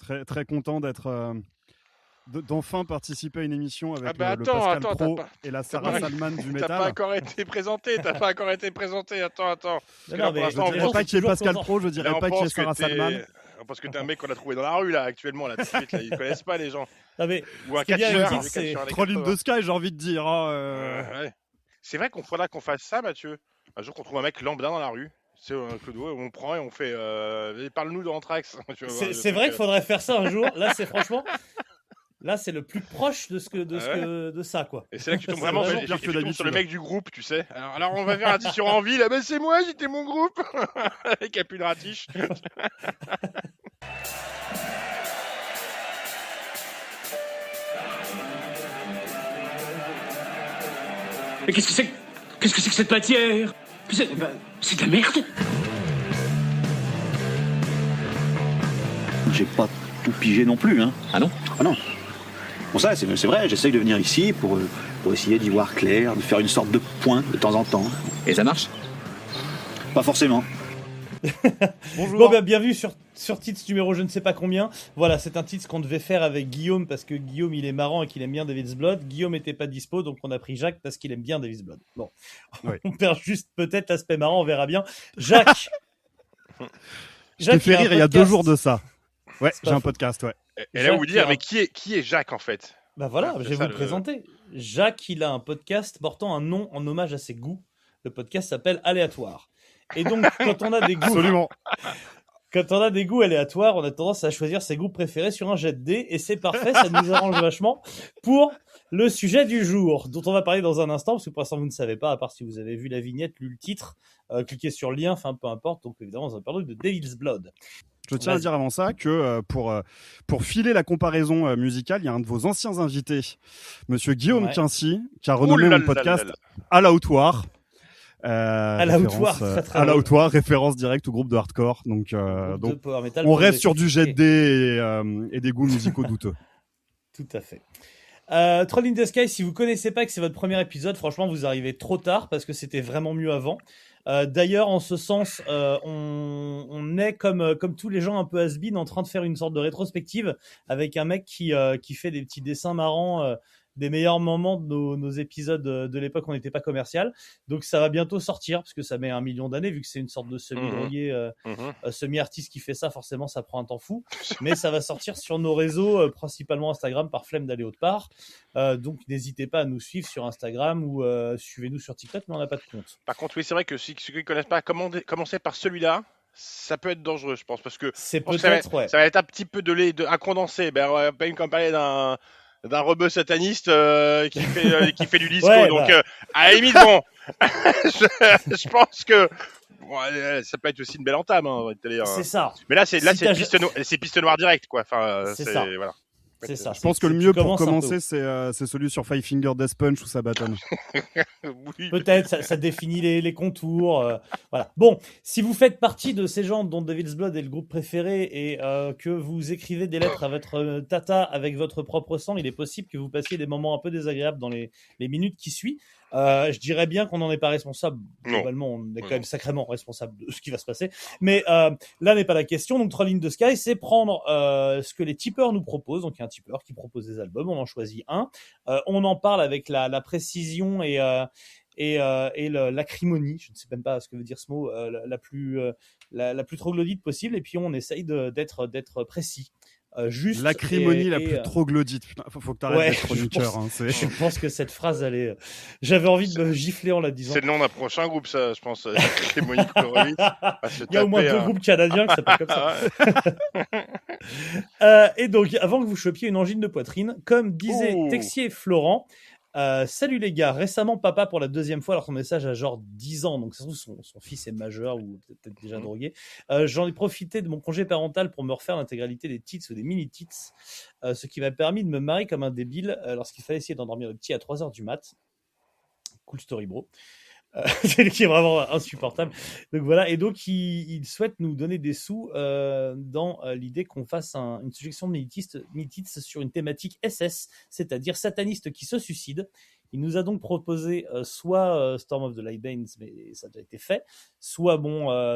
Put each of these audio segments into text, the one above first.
Très, très content d'enfin participer à une émission avec le Attends, Pascal Pro et la t'as Sarah pas- Salman du t'as pas métal. encore été présenté, Attends. Parce que là, Non, pour mais l'instant, Je les dirais gens pas sont qui est toujours Pascal contents. Pro, je là, dirais on pas qui est pense que Sarah Salman. parce que t'es un mec qu'on a trouvé dans la rue, là, actuellement, là, tout de suite, là. Ils connaissent pas, les gens. Non, mais Ou un ce qui est bien avec catcheur, le un titre, c'est catcheur années Trolling 80. de Sky, j'ai envie de dire. Ouais. C'est vrai qu'on faudra qu'on fasse ça, Mathieu. Un jour qu'on trouve un mec lambda dans la rue. C'est Clodo, on prend et on fait. Parle-nous de Anthrax. Tu vas voir, c'est vrai qu'il faudrait faire ça un jour. Là, c'est franchement. Là, c'est le plus proche de de ça, quoi. Et c'est là que tu tombes C'est vraiment vraiment et pire tu que tombes sur le d'habitude. mec du groupe, tu sais. Alors on va faire un sur envie, là, c'est moi, j'étais mon groupe. Avec un pull ratiche. Mais qu'est-ce que c'est que cette matière? C'est de la merde. J'ai pas tout pigé non plus, hein. Ah non? Ah non. Bon, ça, c'est vrai, j'essaye de venir ici pour essayer d'y voir clair, de faire une sorte de point de temps en temps. Et ça marche? Pas forcément. Bonjour. Bon, bienvenue sur Tits numéro je ne sais pas combien. Voilà, c'est un Tits qu'on devait faire avec Guillaume parce que Guillaume il est marrant et qu'il aime bien Devil's Blood. Guillaume était pas dispo, donc on a pris Jacques parce qu'il aime bien Devil's Blood. Bon, Oui. on perd juste peut-être l'aspect marrant, on verra bien. Jacques. Je t'ai fait rire il y a 2 jours de ça. Ouais, C'est j'ai pas un faux. podcast, ouais. Et là, vous Jacques, dire, mais qui est Jacques en fait? Bah voilà, Ouais, je c'est vais ça, vous le présenter. Jacques, il a un podcast portant un nom en hommage à ses goûts. Le podcast s'appelle Aléatoire. Et donc, quand on a des goûts, Absolument. quand on a des goûts aléatoires, on a tendance à choisir ses goûts préférés sur un jet de dés, et c'est parfait, ça nous arrange vachement pour le sujet du jour, dont on va parler dans un instant, parce que pour l'instant vous ne savez pas, à part si vous avez vu la vignette, lu le titre, cliquez sur le lien, enfin peu importe, donc évidemment on va parler de Devil's Blood. Je tiens à dire avant ça que pour filer la comparaison musicale, il y a un de vos anciens invités, Monsieur Guillaume Ouais. Quincy, qui a renommé mon podcast là. À la Hautoire. À la Hautoire, très, très à la drôle. Hautoire, référence directe au groupe de hardcore. Donc De power metal on pour reste les sur du jet de expliquer. dés et des goûts musicaux douteux. Tout à fait. Troll in the Sky, si vous connaissez pas que c'est votre premier épisode, franchement, vous arrivez trop tard parce que c'était vraiment mieux avant. D'ailleurs, en ce sens, on est comme tous les gens un peu has-been en train de faire une sorte de rétrospective avec un mec qui fait des petits dessins marrants des meilleurs moments de nos épisodes de l'époque où on n'était pas commercial. Donc ça va bientôt sortir parce que ça met 1 million d'années vu que c'est une sorte de semi-drogué, semi-artiste qui fait ça, forcément ça prend un temps fou. Mais ça va sortir sur nos réseaux, principalement Instagram par flemme d'aller autre part. Donc n'hésitez pas à nous suivre sur Instagram ou suivez-nous sur TikTok, mais on n'a pas de compte. Par contre, oui, c'est vrai que si ceux qui ne connaissent pas, commencer par celui-là, ça peut être dangereux, je pense, parce que C'est je pense que ça peut-être, ouais. va être un petit peu de lait à condenser. Ben, on va pas même comme parler d'un rebeu sataniste qui fait du disco. Ouais, donc, bah. à la limite, bon, je pense que bon, ça peut être aussi une belle entame. Hein, C'est ça. mais là, c'est Si t'as- c'est piste noire direct, quoi. Enfin, C'est ça. voilà. C'est ça. Je pense que le mieux pour commencer, c'est celui sur Five Finger Death Punch où ça bâtonne. Oui. Peut-être, ça définit les contours. Voilà. Bon, si vous faites partie de ces gens dont Devil's Blood est le groupe préféré et que vous écrivez des lettres à votre tata avec votre propre sang, il est possible que vous passiez des moments un peu désagréables dans les minutes qui suivent. Je dirais bien qu'on n'en est pas responsable. Globalement, on est quand même sacrément responsable de ce qui va se passer. Mais là n'est pas la question. Donc, Troll in the Sky, c'est prendre ce que les tipeurs nous proposent. Donc, il y a un tipeur qui propose des albums. On en choisit un. On en parle avec la précision et l'acrimonie, je ne sais même pas ce que veut dire ce mot, la plus troglodyte possible, et puis on essaye d'être précis. Juste L'acrimonie la plus troglodyte. Putain, faut que t'arrêtes d'être chroniqueur. Je pense que cette phrase, j'avais envie de me gifler en la disant. C'est le nom d'un prochain groupe, ça, je pense. L'acrimonie chloroïde. Il y a au moins 2 groupes canadiens qui s'appellent comme ça. Et donc, avant que vous chopiez une angine de poitrine, comme disait Texier Florent, salut les gars, récemment papa pour la 2e fois, alors son message a genre 10 ans, donc ça se trouve son fils est majeur ou peut-être déjà drogué. J'en ai profité de mon congé parental pour me refaire l'intégralité des tits ou des mini-tits, ce qui m'a permis de me marrer comme un débile lorsqu'il fallait essayer d'endormir le petit à 3h du mat. Cool story bro. C'est qui est vraiment insupportable. Donc voilà, et donc il souhaite nous donner des sous dans l'idée qu'on fasse une suggestion de mini-tits sur une thématique SS, c'est-à-dire sataniste qui se suicide. Il nous a donc proposé soit Storm of the Lightbanes, mais ça a déjà été fait, soit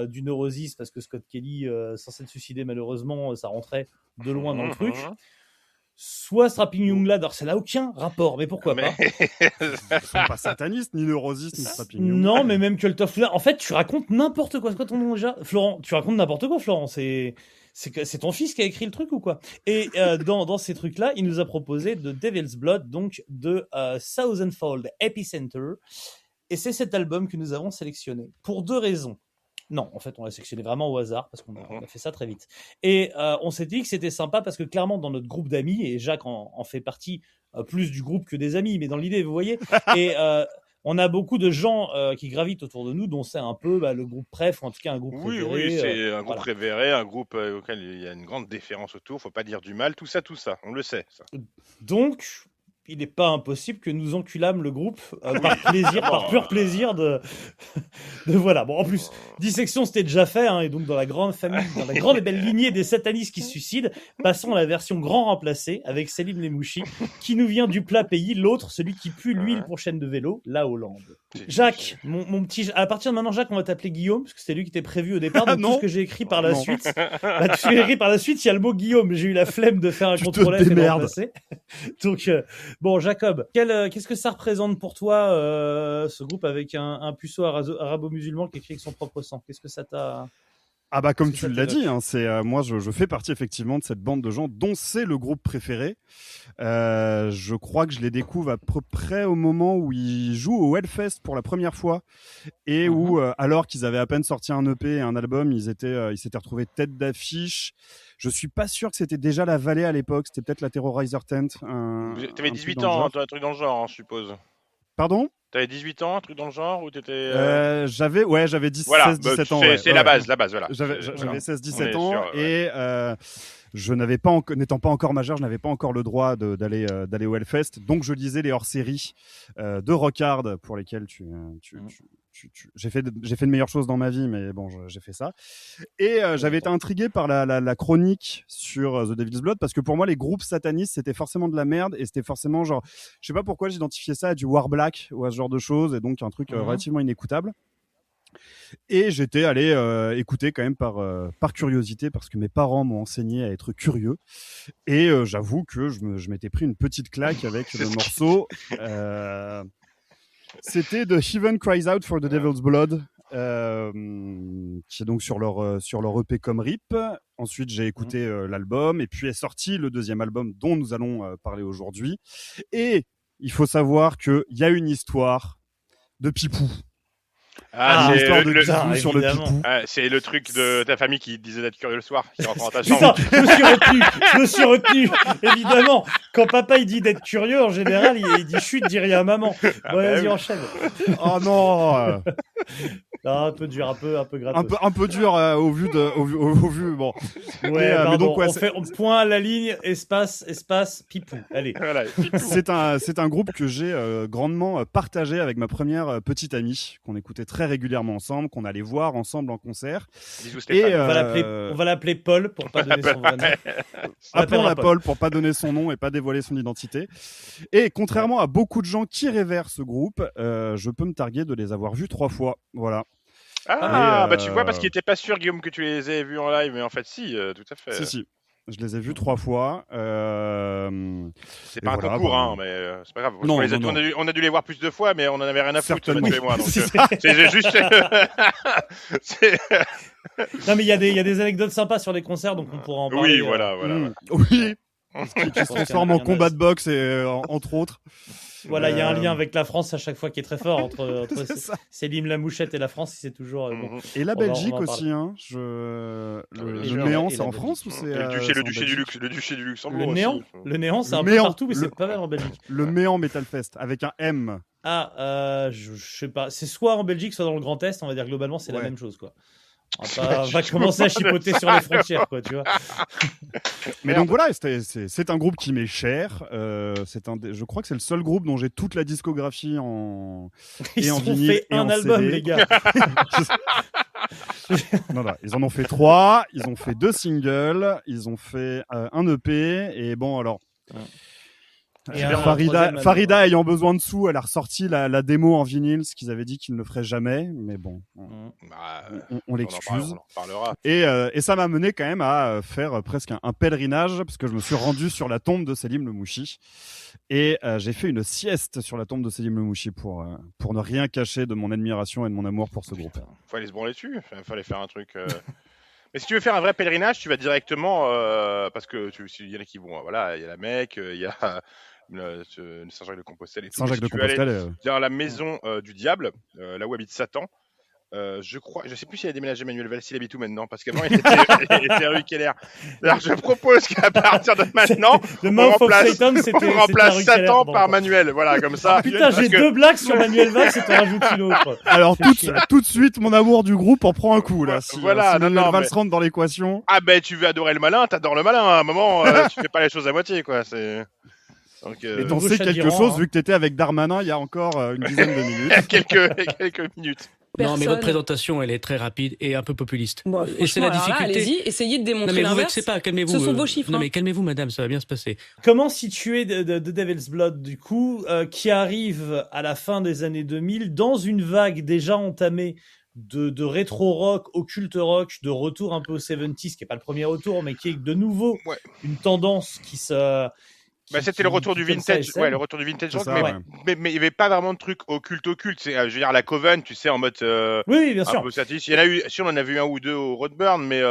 du Neurosis, parce que Scott Kelly, sans s'être suicidé malheureusement, ça rentrait de loin dans le truc. Soit Strapping Young Lad, alors ça n'a aucun rapport, mais pourquoi pas. Ils sont pas satanistes, ni Neurosis, ni Strapping Young. Non, mais même Cult of Luna. En fait, tu racontes n'importe quoi. C'est quoi ton nom déjà, Florent? Tu racontes n'importe quoi, Florent. C'est ton fils qui a écrit le truc ou quoi? Et dans ces trucs-là, il nous a proposé de Devil's Blood, donc de Thousandfold Epicenter. Et c'est cet album que nous avons sélectionné pour 2 raisons. Non, en fait, on l'a sélectionné vraiment au hasard parce qu'on a fait ça très vite. Et on s'est dit que c'était sympa parce que clairement, dans notre groupe d'amis, et Jacques en fait partie plus du groupe que des amis, mais dans l'idée, vous voyez, et on a beaucoup de gens qui gravitent autour de nous, dont c'est un peu le groupe préf, ou en tout cas un groupe préféré. Oui, c'est un groupe préféré, un groupe auquel il y a une grande déférence autour, faut pas dire du mal, tout ça, on le sait. Ça. Donc, il n'est pas impossible que nous enculâmes le groupe par plaisir, par pur plaisir de voilà. Bon, en plus, Dissection c'était déjà fait, hein, et donc dans la grande famille, dans la grande et belle lignée des satanistes qui se suicident, passons à la version grand remplacée avec Selim Lemouchi, qui nous vient du plat pays, l'autre, celui qui pue l'huile pour chaîne de vélo, la Hollande. Jacques, mon petit, à partir de maintenant, Jacques, on va t'appeler Guillaume, parce que c'est lui qui était prévu au départ, donc tout ce que j'ai écrit par la suite, tout ce que j'ai écrit par la suite, il y a le mot Guillaume, j'ai eu la flemme de faire un contrôle F et de remplacer. Donc, bon, Jacob, qu'est-ce que ça représente pour toi, ce groupe avec un puceau arabo-musulman qui écrit avec son propre sang? Qu'est-ce que ça t'a... Ah bah comme tu l'as dit, hein, c'est moi je fais partie effectivement de cette bande de gens dont c'est le groupe préféré. Je crois que je les découvre à peu près au moment où ils jouent au Hellfest pour la première fois et où alors qu'ils avaient à peine sorti un EP et un album, ils s'étaient retrouvés tête d'affiche. Je suis pas sûr que c'était déjà la Vallée à l'époque, c'était peut-être la Terrorizer Tent. T'avais 18 ans, hein, un truc dans le genre, hein, je suppose. Pardon? T'avais 18 ans, un truc dans le genre, ou t'étais... J'avais 16-17 ans. C'est la base, voilà. J'avais 16-17 ans sûr, et je n'avais pas n'étant pas encore majeur, je n'avais pas encore le droit d'aller au Hellfest, donc je lisais les hors-séries de Rock'Hard pour lesquels j'ai fait de meilleures choses dans ma vie, mais bon, j'ai fait ça. Et j'avais été intrigué par la chronique sur The Devil's Blood, parce que pour moi, les groupes satanistes, c'était forcément de la merde, et c'était forcément genre, je sais pas pourquoi j'identifiais ça à du War Black ou à ce genre de choses, et donc un truc relativement inécoutable. Et j'étais allé écouter quand même par curiosité, parce que mes parents m'ont enseigné à être curieux. Et j'avoue que je m'étais pris une petite claque avec le morceau. C'était The Heaven Cries Out for the Devil's Blood, qui est donc sur leur EP comme RIP. Ensuite, j'ai écouté l'album, et puis est sorti le deuxième album dont nous allons parler aujourd'hui. Et il faut savoir qu'il y a une histoire de Pipou. Ah, c'est sur le Pipou. C'est le truc de ta famille qui disait d'être curieux le soir, qui rentre dans ta chambre. Putain, je me suis retenu, évidemment. Quand papa il dit d'être curieux, en général, il dit chut, dis rien à maman. Vas-y, enchaîne. Oh non. Un peu dur, un peu gratos. Un peu dur au vu bon. Ouais, mais donc on point à la ligne espace Pipou. Allez. Voilà. C'est un groupe que j'ai grandement partagé avec ma première petite amie qu'on écoutait très régulièrement ensemble, qu'on allait voir ensemble en concert. Bisous Stéphane. Et on va l'appeler Paul pour pas donner son vrai nom. Appelons-la Paul pour pas donner son nom et pas dévoiler son identité. Et contrairement à beaucoup de gens qui révèrent ce groupe, je peux me targuer de les avoir vus 3 fois. Voilà. Ah, bah tu vois, parce qu'il était pas sûr, Guillaume, que tu les aies vus en live, mais en fait, si, tout à fait. Si. Je les ai vus 3 fois. C'est pas un concours, hein, mais c'est pas grave. Non. On a dû les voir plus de fois, mais on en avait rien à foutre, Certainement. Mathieu et moi. Donc, c'est juste. Non, mais il y a des anecdotes sympas sur les concerts, donc on pourra en parler. Oui, voilà. Oui. Qui se transforme en combat de boxe, et entre autres. Voilà, il y a un lien avec la France à chaque fois qui est très fort entre Selim la Mouchette et la France, c'est toujours bon. Et la Belgique aussi, hein. Le néant, c'est en France ou c'est le duché du Luxembourg. Le néant, c'est un peu partout, mais c'est pas mal en Belgique. Le Méant Metal Fest avec un M. Je sais pas. C'est soit en Belgique, soit dans le Grand Est. On va dire globalement, c'est la même chose, quoi. On va commencer à chipoter sur les frontières, quoi, tu vois. Mais donc voilà, c'est un groupe qui m'est cher. Je crois que c'est le seul groupe dont j'ai toute la discographie en Ils ont vinyle fait et un en album, CD. les gars. Non, ils en ont fait 3. Ils ont fait 2 singles. Ils ont fait un EP. Et bon, alors. Et Farida ayant besoin de sous, elle a ressorti la démo en vinyle, ce qu'ils avaient dit qu'ils ne le feraient jamais, mais bon, on l'excuse. On en reparlera. Et ça m'a mené quand même à faire presque un pèlerinage, parce que je me suis rendu sur la tombe de Selim Lemouchi, et j'ai fait une sieste sur la tombe de Selim Lemouchi pour ne rien cacher de mon admiration et de mon amour pour ce groupe. Faut aller se branler dessus, fallait faire un truc... Mais si tu veux faire un vrai pèlerinage, tu vas directement, parce que il y en a qui vont, voilà, il y a la Mecque, il y a Saint-Jacques-de-Compostelle et tout. Saint-Jacques-de-Compostelle. Dans la maison du diable, là où habite Satan. Je sais plus s'il a déménagé Manuel Valls, s'il habite où maintenant, parce qu'avant il était rue Keller. Alors je propose qu'à partir de maintenant, on remplace Satan par Manuel, voilà, comme ça. Putain, j'ai 2 blagues sur Manuel Valls, et t'en rajoutes une autre. Alors tout de suite, mon amour du groupe en prend un coup là. Si Manuel Valls rentre dans l'équation. Ah ben tu veux adorer le malin, t'adores le malin. À un moment, tu fais pas les choses à moitié, quoi. C'est. Donc, et t'en sais quelque chose, vu que t'étais avec Darmanin il y a encore une dizaine de minutes. quelques minutes. Non, mais votre présentation, elle est très rapide et un peu populiste. Bon, et c'est la difficulté. Là, allez-y, essayez de démontrer l'inverse. l'inverse. Non, mais vous vexez pas, calmez-vous. Ce sont vos chiffres. Non, mais calmez-vous, madame, ça va bien se passer. Comment situer de Devil's Blood, du coup, qui arrive à la fin des années 2000 dans une vague déjà entamée de rétro-rock, occulte rock, de retour un peu aux 70s, qui est pas le premier retour, mais qui est de nouveau une tendance qui se... c'était le retour du vintage, le retour du vintage rock, mais il n'y avait pas vraiment de truc occulte. C'est, je veux dire, la Coven, tu sais, en mode oui, bien sûr. Un peu satirique. Il y en a eu, si on en avait eu un ou deux au Roadburn, mais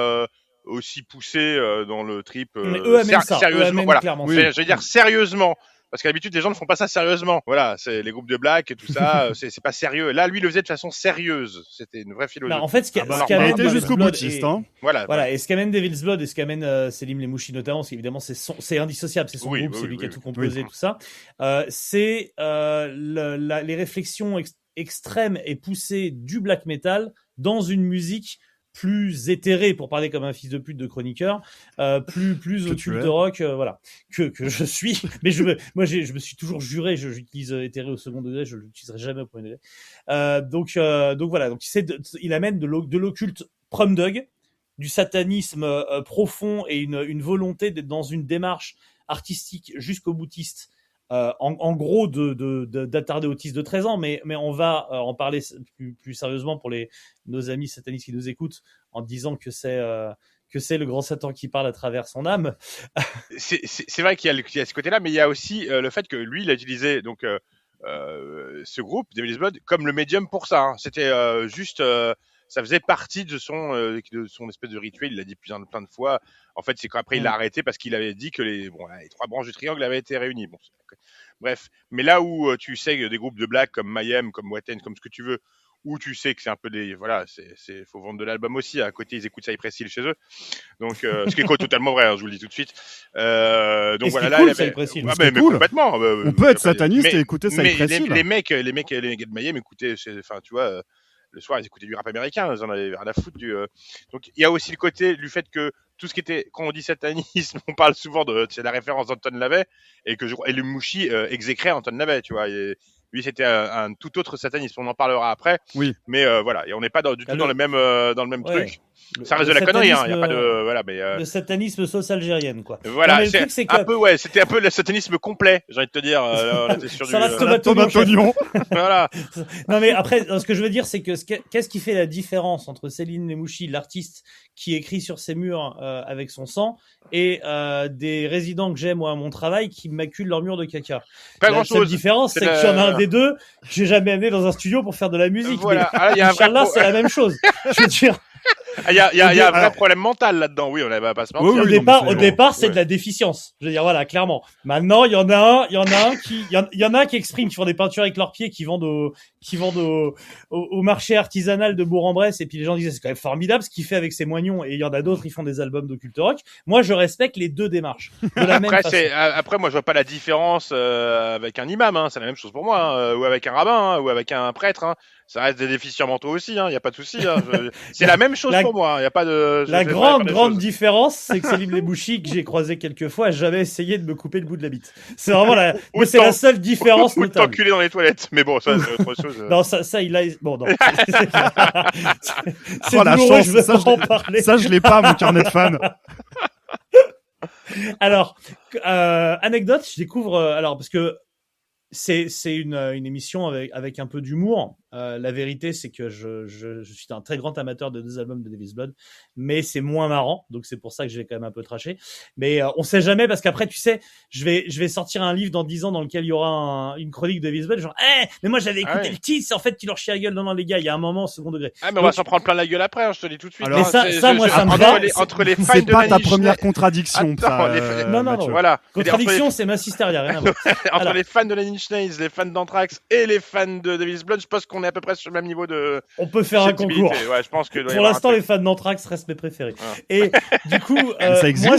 aussi poussé dans le trip. Mais eux amènent ça. Sérieusement, voilà. Je veux dire sérieusement. Parce qu'à l'habitude, les gens ne font pas ça sérieusement. Voilà, c'est les groupes de black et tout ça, c'est pas sérieux. Là, lui, il le faisait de façon sérieuse. C'était une vraie philosophie. Bah, en fait, ce qu'amène jusqu'au boutiste, hein. Voilà, et ce qu'amène Devil's Blood et ce qu'amène Selim Lemouchi notamment, parce qu'évidemment c'est indissociable, c'est son groupe, c'est lui qui a tout composé, tout ça. C'est les réflexions extrêmes et poussées du black metal dans une musique plus éthéré, pour parler comme un fils de pute de chroniqueur, plus occulte rock, voilà, que je suis. Mais je me suis toujours juré, j'utilise éthéré au second degré, je l'utiliserai jamais au premier degré. Donc voilà, donc il amène de l'occulte prom dog, du satanisme profond et une volonté d'être dans une démarche artistique jusqu'au boutiste. En gros d'attarder autiste de 13 ans, mais on va en parler plus sérieusement pour nos amis satanistes qui nous écoutent, en disant que c'est le grand Satan qui parle à travers son âme. C'est vrai qu'il y a ce côté-là, mais il y a aussi le fait que lui, il a utilisé donc ce groupe, Devil's Blood, comme le médium pour ça. Hein. C'était juste... ça faisait partie de son espèce de rituel. Il l'a dit plein de fois. En fait, c'est qu'après il l'a arrêté parce qu'il avait dit que les 3 branches du triangle avaient été réunies. Bon, bref. Mais là où tu sais que des groupes de black comme Mayhem, comme Watten, comme ce que tu veux, où tu sais que c'est un peu faut vendre de l'album aussi. À côté, ils écoutent Cypress Hill chez eux. Donc, ce qui est totalement vrai, hein, je vous le dis tout de suite. Donc voilà, là, cool, Cypress Hill. Mais complètement. On peut être sataniste et écouter Cypress Hill. Les mecs de Mayhem écoutaient, enfin, tu vois. Le soir, ils écoutaient du rap américain, ils en avaient rien à foutre. Donc, il y a aussi le côté du fait que tout ce qui était, quand on dit satanisme, on parle souvent de la référence d'Anton LaVey, et le Mouchi exécrait Anton LaVey, tu vois. Et lui, c'était un tout autre satanisme. On en parlera après. Oui. Mais voilà, et on n'est pas du tout dans le même truc. Ça reste de la connerie, hein. Il y a pas de, voilà, mais le satanisme sauce algérienne, quoi. Voilà, c'était un peu le satanisme complet, j'ai envie de te dire. On était sur tomate oignon. Voilà. Non, mais après, ce que je veux dire, c'est que qu'est-ce qui fait la différence entre Selim Lemouchi, l'artiste qui écrit sur ses murs avec son sang, et des résidents que j'aime à mon travail qui maculent leurs murs de caca. La seule différence, c'est qu'il y en a un des deux que j'ai jamais amené dans un studio pour faire de la musique. Voilà. Mais Inch'Allah, c'est la même chose. Je veux dire. Il y a un vrai problème mental là-dedans. Oui, on va pas se mentir. Au départ, c'est de la déficience. Je veux dire, voilà, clairement. Maintenant, il y en a qui expriment, qui font des peintures avec leurs pieds, qui vendent au marché artisanal de Bourg-en-Bresse, et puis les gens disent c'est quand même formidable ce qu'il fait avec ses moignons, et il y en a d'autres, ils font des albums d'occulte rock. Moi, je respecte les deux démarches. De la même façon. Après, moi, je vois pas la différence avec un imam, hein. C'est la même chose pour moi, hein. Ou avec un rabbin, hein. Ou avec un prêtre, hein. Ça reste des déficients mentaux aussi, il y a pas de souci, hein. C'est la même chose pour moi, il y a pas de La grande différence, c'est que Selim Lemouchi, que j'ai croisé quelques fois, a jamais essayé de me couper le bout de la bite. C'est vraiment c'est la seule différence ou notable. Ou t'enculer dans les toilettes. Mais bon, ça c'est autre chose. Non, ça il a non. C'est la douloureux, chance, je veux pas en parler. Ça je l'ai pas, mon carnet de fan. Alors, anecdote, je découvre. Alors, parce que c'est une émission avec un peu d'humour. La vérité, c'est que je suis un très grand amateur de 2 albums de Devil's Blood, mais c'est moins marrant, donc c'est pour ça que je l'ai quand même un peu traché. Mais on sait jamais, parce qu'après, tu sais, je vais sortir un livre dans 10 ans dans lequel il y aura une chronique de Devil's Blood, genre, mais moi j'avais écouté le titre, c'est en fait tu leur chies la gueule. Non, les gars, il y a un moment, second degré. Ah, mais on va s'en prendre plein la gueule après, je te dis tout de suite. Alors, mais ça, moi, ça me va. Entre les fans C'est de pas la ta Nine première Inch contradiction. Non, Mathieu. voilà. Contradiction, c'est ma Sisteria, rien à voir. Entre Alors. les fans de la Nine Inch Nails, les fans d'Anthrax et les fans de Devil's Blood, je pense qu'on est à peu près sur le même niveau de. On peut faire un concours. Ouais, je pense que Pour l'instant, les fans d'Anthrax restent mes préférés. Ouais. Et du coup, Ça existe. moi,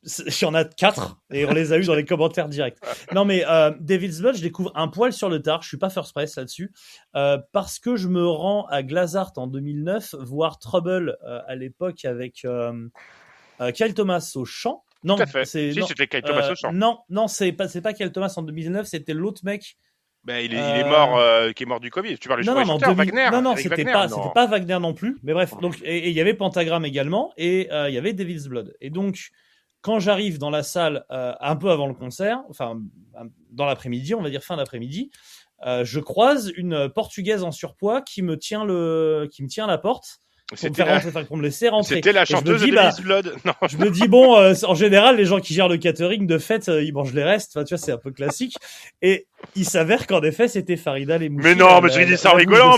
j'en ai 4 et on les a eu dans les commentaires directs. Non, mais Devil's Blood, je découvre un poil sur le tard. Je suis pas first press là-dessus parce que je me rends à Glazart en 2009 voir Trouble à l'époque avec Kyle Thomas au chant. Non, tout à fait. C'était Kyle Thomas au chant. Non, c'est pas Kyle Thomas en 2009, c'était l'autre mec. Ben, il est mort, qui est mort du Covid. Tu parles du chanteur Wagner. Non, Eric c'était Wagner, pas Wagner non plus. Mais bref, donc et il y avait Pentagram également et il y avait Devil's Blood. Et donc quand j'arrive dans la salle un peu avant le concert, enfin dans l'après-midi, on va dire fin d'après-midi, je croise une Portugaise en surpoids qui me tient la porte. Pour me laisser rentrer. C'était la chanteuse de Devil's Blood. Non. Je me dis, bon, en général, les gens qui gèrent le catering, de fait, ils mangent les restes. Enfin, tu vois, c'est un peu classique. Et il s'avère qu'en effet, c'était Farida Lemouchi. Mais non, mais je dis ça en rigolant.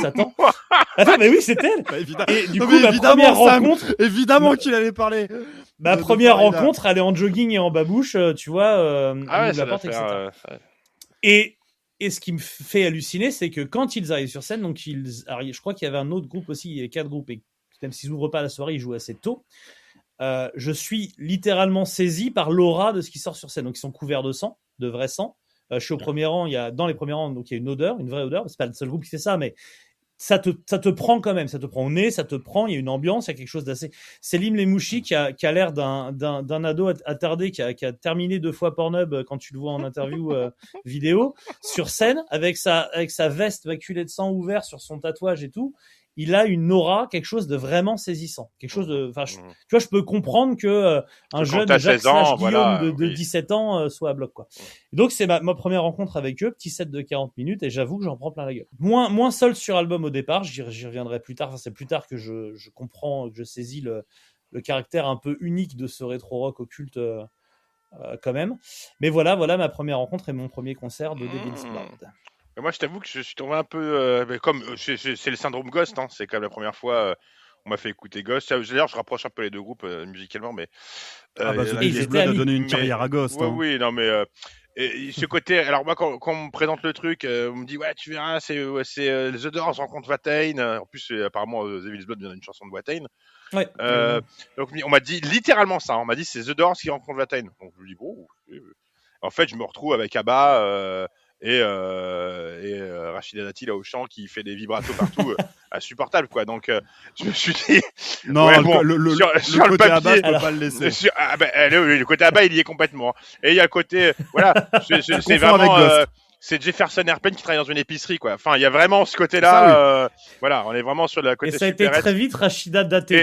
Attends, mais oui, c'était elle. Bah, et du coup, ma première rencontre. Évidemment qu'il allait parler. Ma première rencontre, elle est en jogging et en babouche, tu vois. Ça porte, etc. Et ce qui me fait halluciner, c'est que quand ils arrivent sur scène, donc je crois qu'il y avait un autre groupe aussi, il y avait 4 groupes, et même s'ils n'ouvrent pas la soirée, ils jouent assez tôt. Je suis littéralement saisi par l'aura de ce qui sort sur scène. Donc ils sont couverts de sang, de vrai sang. Je suis au premier rang, dans les premiers rangs, donc il y a une odeur, une vraie odeur. C'est pas le seul groupe qui fait ça, mais ça te prend quand même, ça te prend au nez, ça te prend, il y a une ambiance, il y a quelque chose d'assez. Selim Lemouchi qui a l'air d'un ado attardé qui a terminé 2 fois Pornhub quand tu le vois en interview vidéo sur scène avec sa veste maculée de sang ouvert sur son tatouage et tout. Il a une aura, quelque chose de vraiment saisissant, quelque chose de. Enfin, tu vois, je peux comprendre que un jeune Jacques Guillaume de 17 ans soit à bloc, quoi. Donc c'est ma première rencontre avec eux, petit set de 40 minutes, et j'avoue que j'en prends plein la gueule. Moins seul sur album au départ, j'y reviendrai plus tard. Enfin, c'est plus tard que je comprends, que je saisis le caractère un peu unique de ce rétro rock occulte quand même. Mais voilà ma première rencontre et mon premier concert de Devil's Blood. Moi, je t'avoue que je suis tombé un peu comme c'est le syndrome Ghost, hein, c'est quand même la première fois on m'a fait écouter Ghost. D'ailleurs, je rapproche un peu les 2 groupes musicalement, mais Devil's Blood a donné une carrière à Ghost. Oui, non, mais et ce côté. Alors moi, quand on me présente le truc, on me dit ouais, tu verras, c'est The Doors rencontre Watain. En plus, apparemment, Devil's Blood vient d'une chanson de Watain. Ouais. Donc on m'a dit littéralement ça. On m'a dit c'est The Doors qui rencontre Watain. Donc je me dis bon. En fait, je me retrouve avec ABBA. Et Rachida Dati là au chant qui fait des vibratos partout insupportables, quoi. Donc je me suis dit non, ouais, sur le côté ABBA, je peux pas le laisser. Le côté ABBA, il y est complètement. Et il y a le côté voilà, c'est vraiment c'est Jefferson Airplane qui travaille dans une épicerie, quoi. Enfin, il y a vraiment ce côté-là. Voilà, on est vraiment sur le côté. Et ça a été très vite Rachida Dati.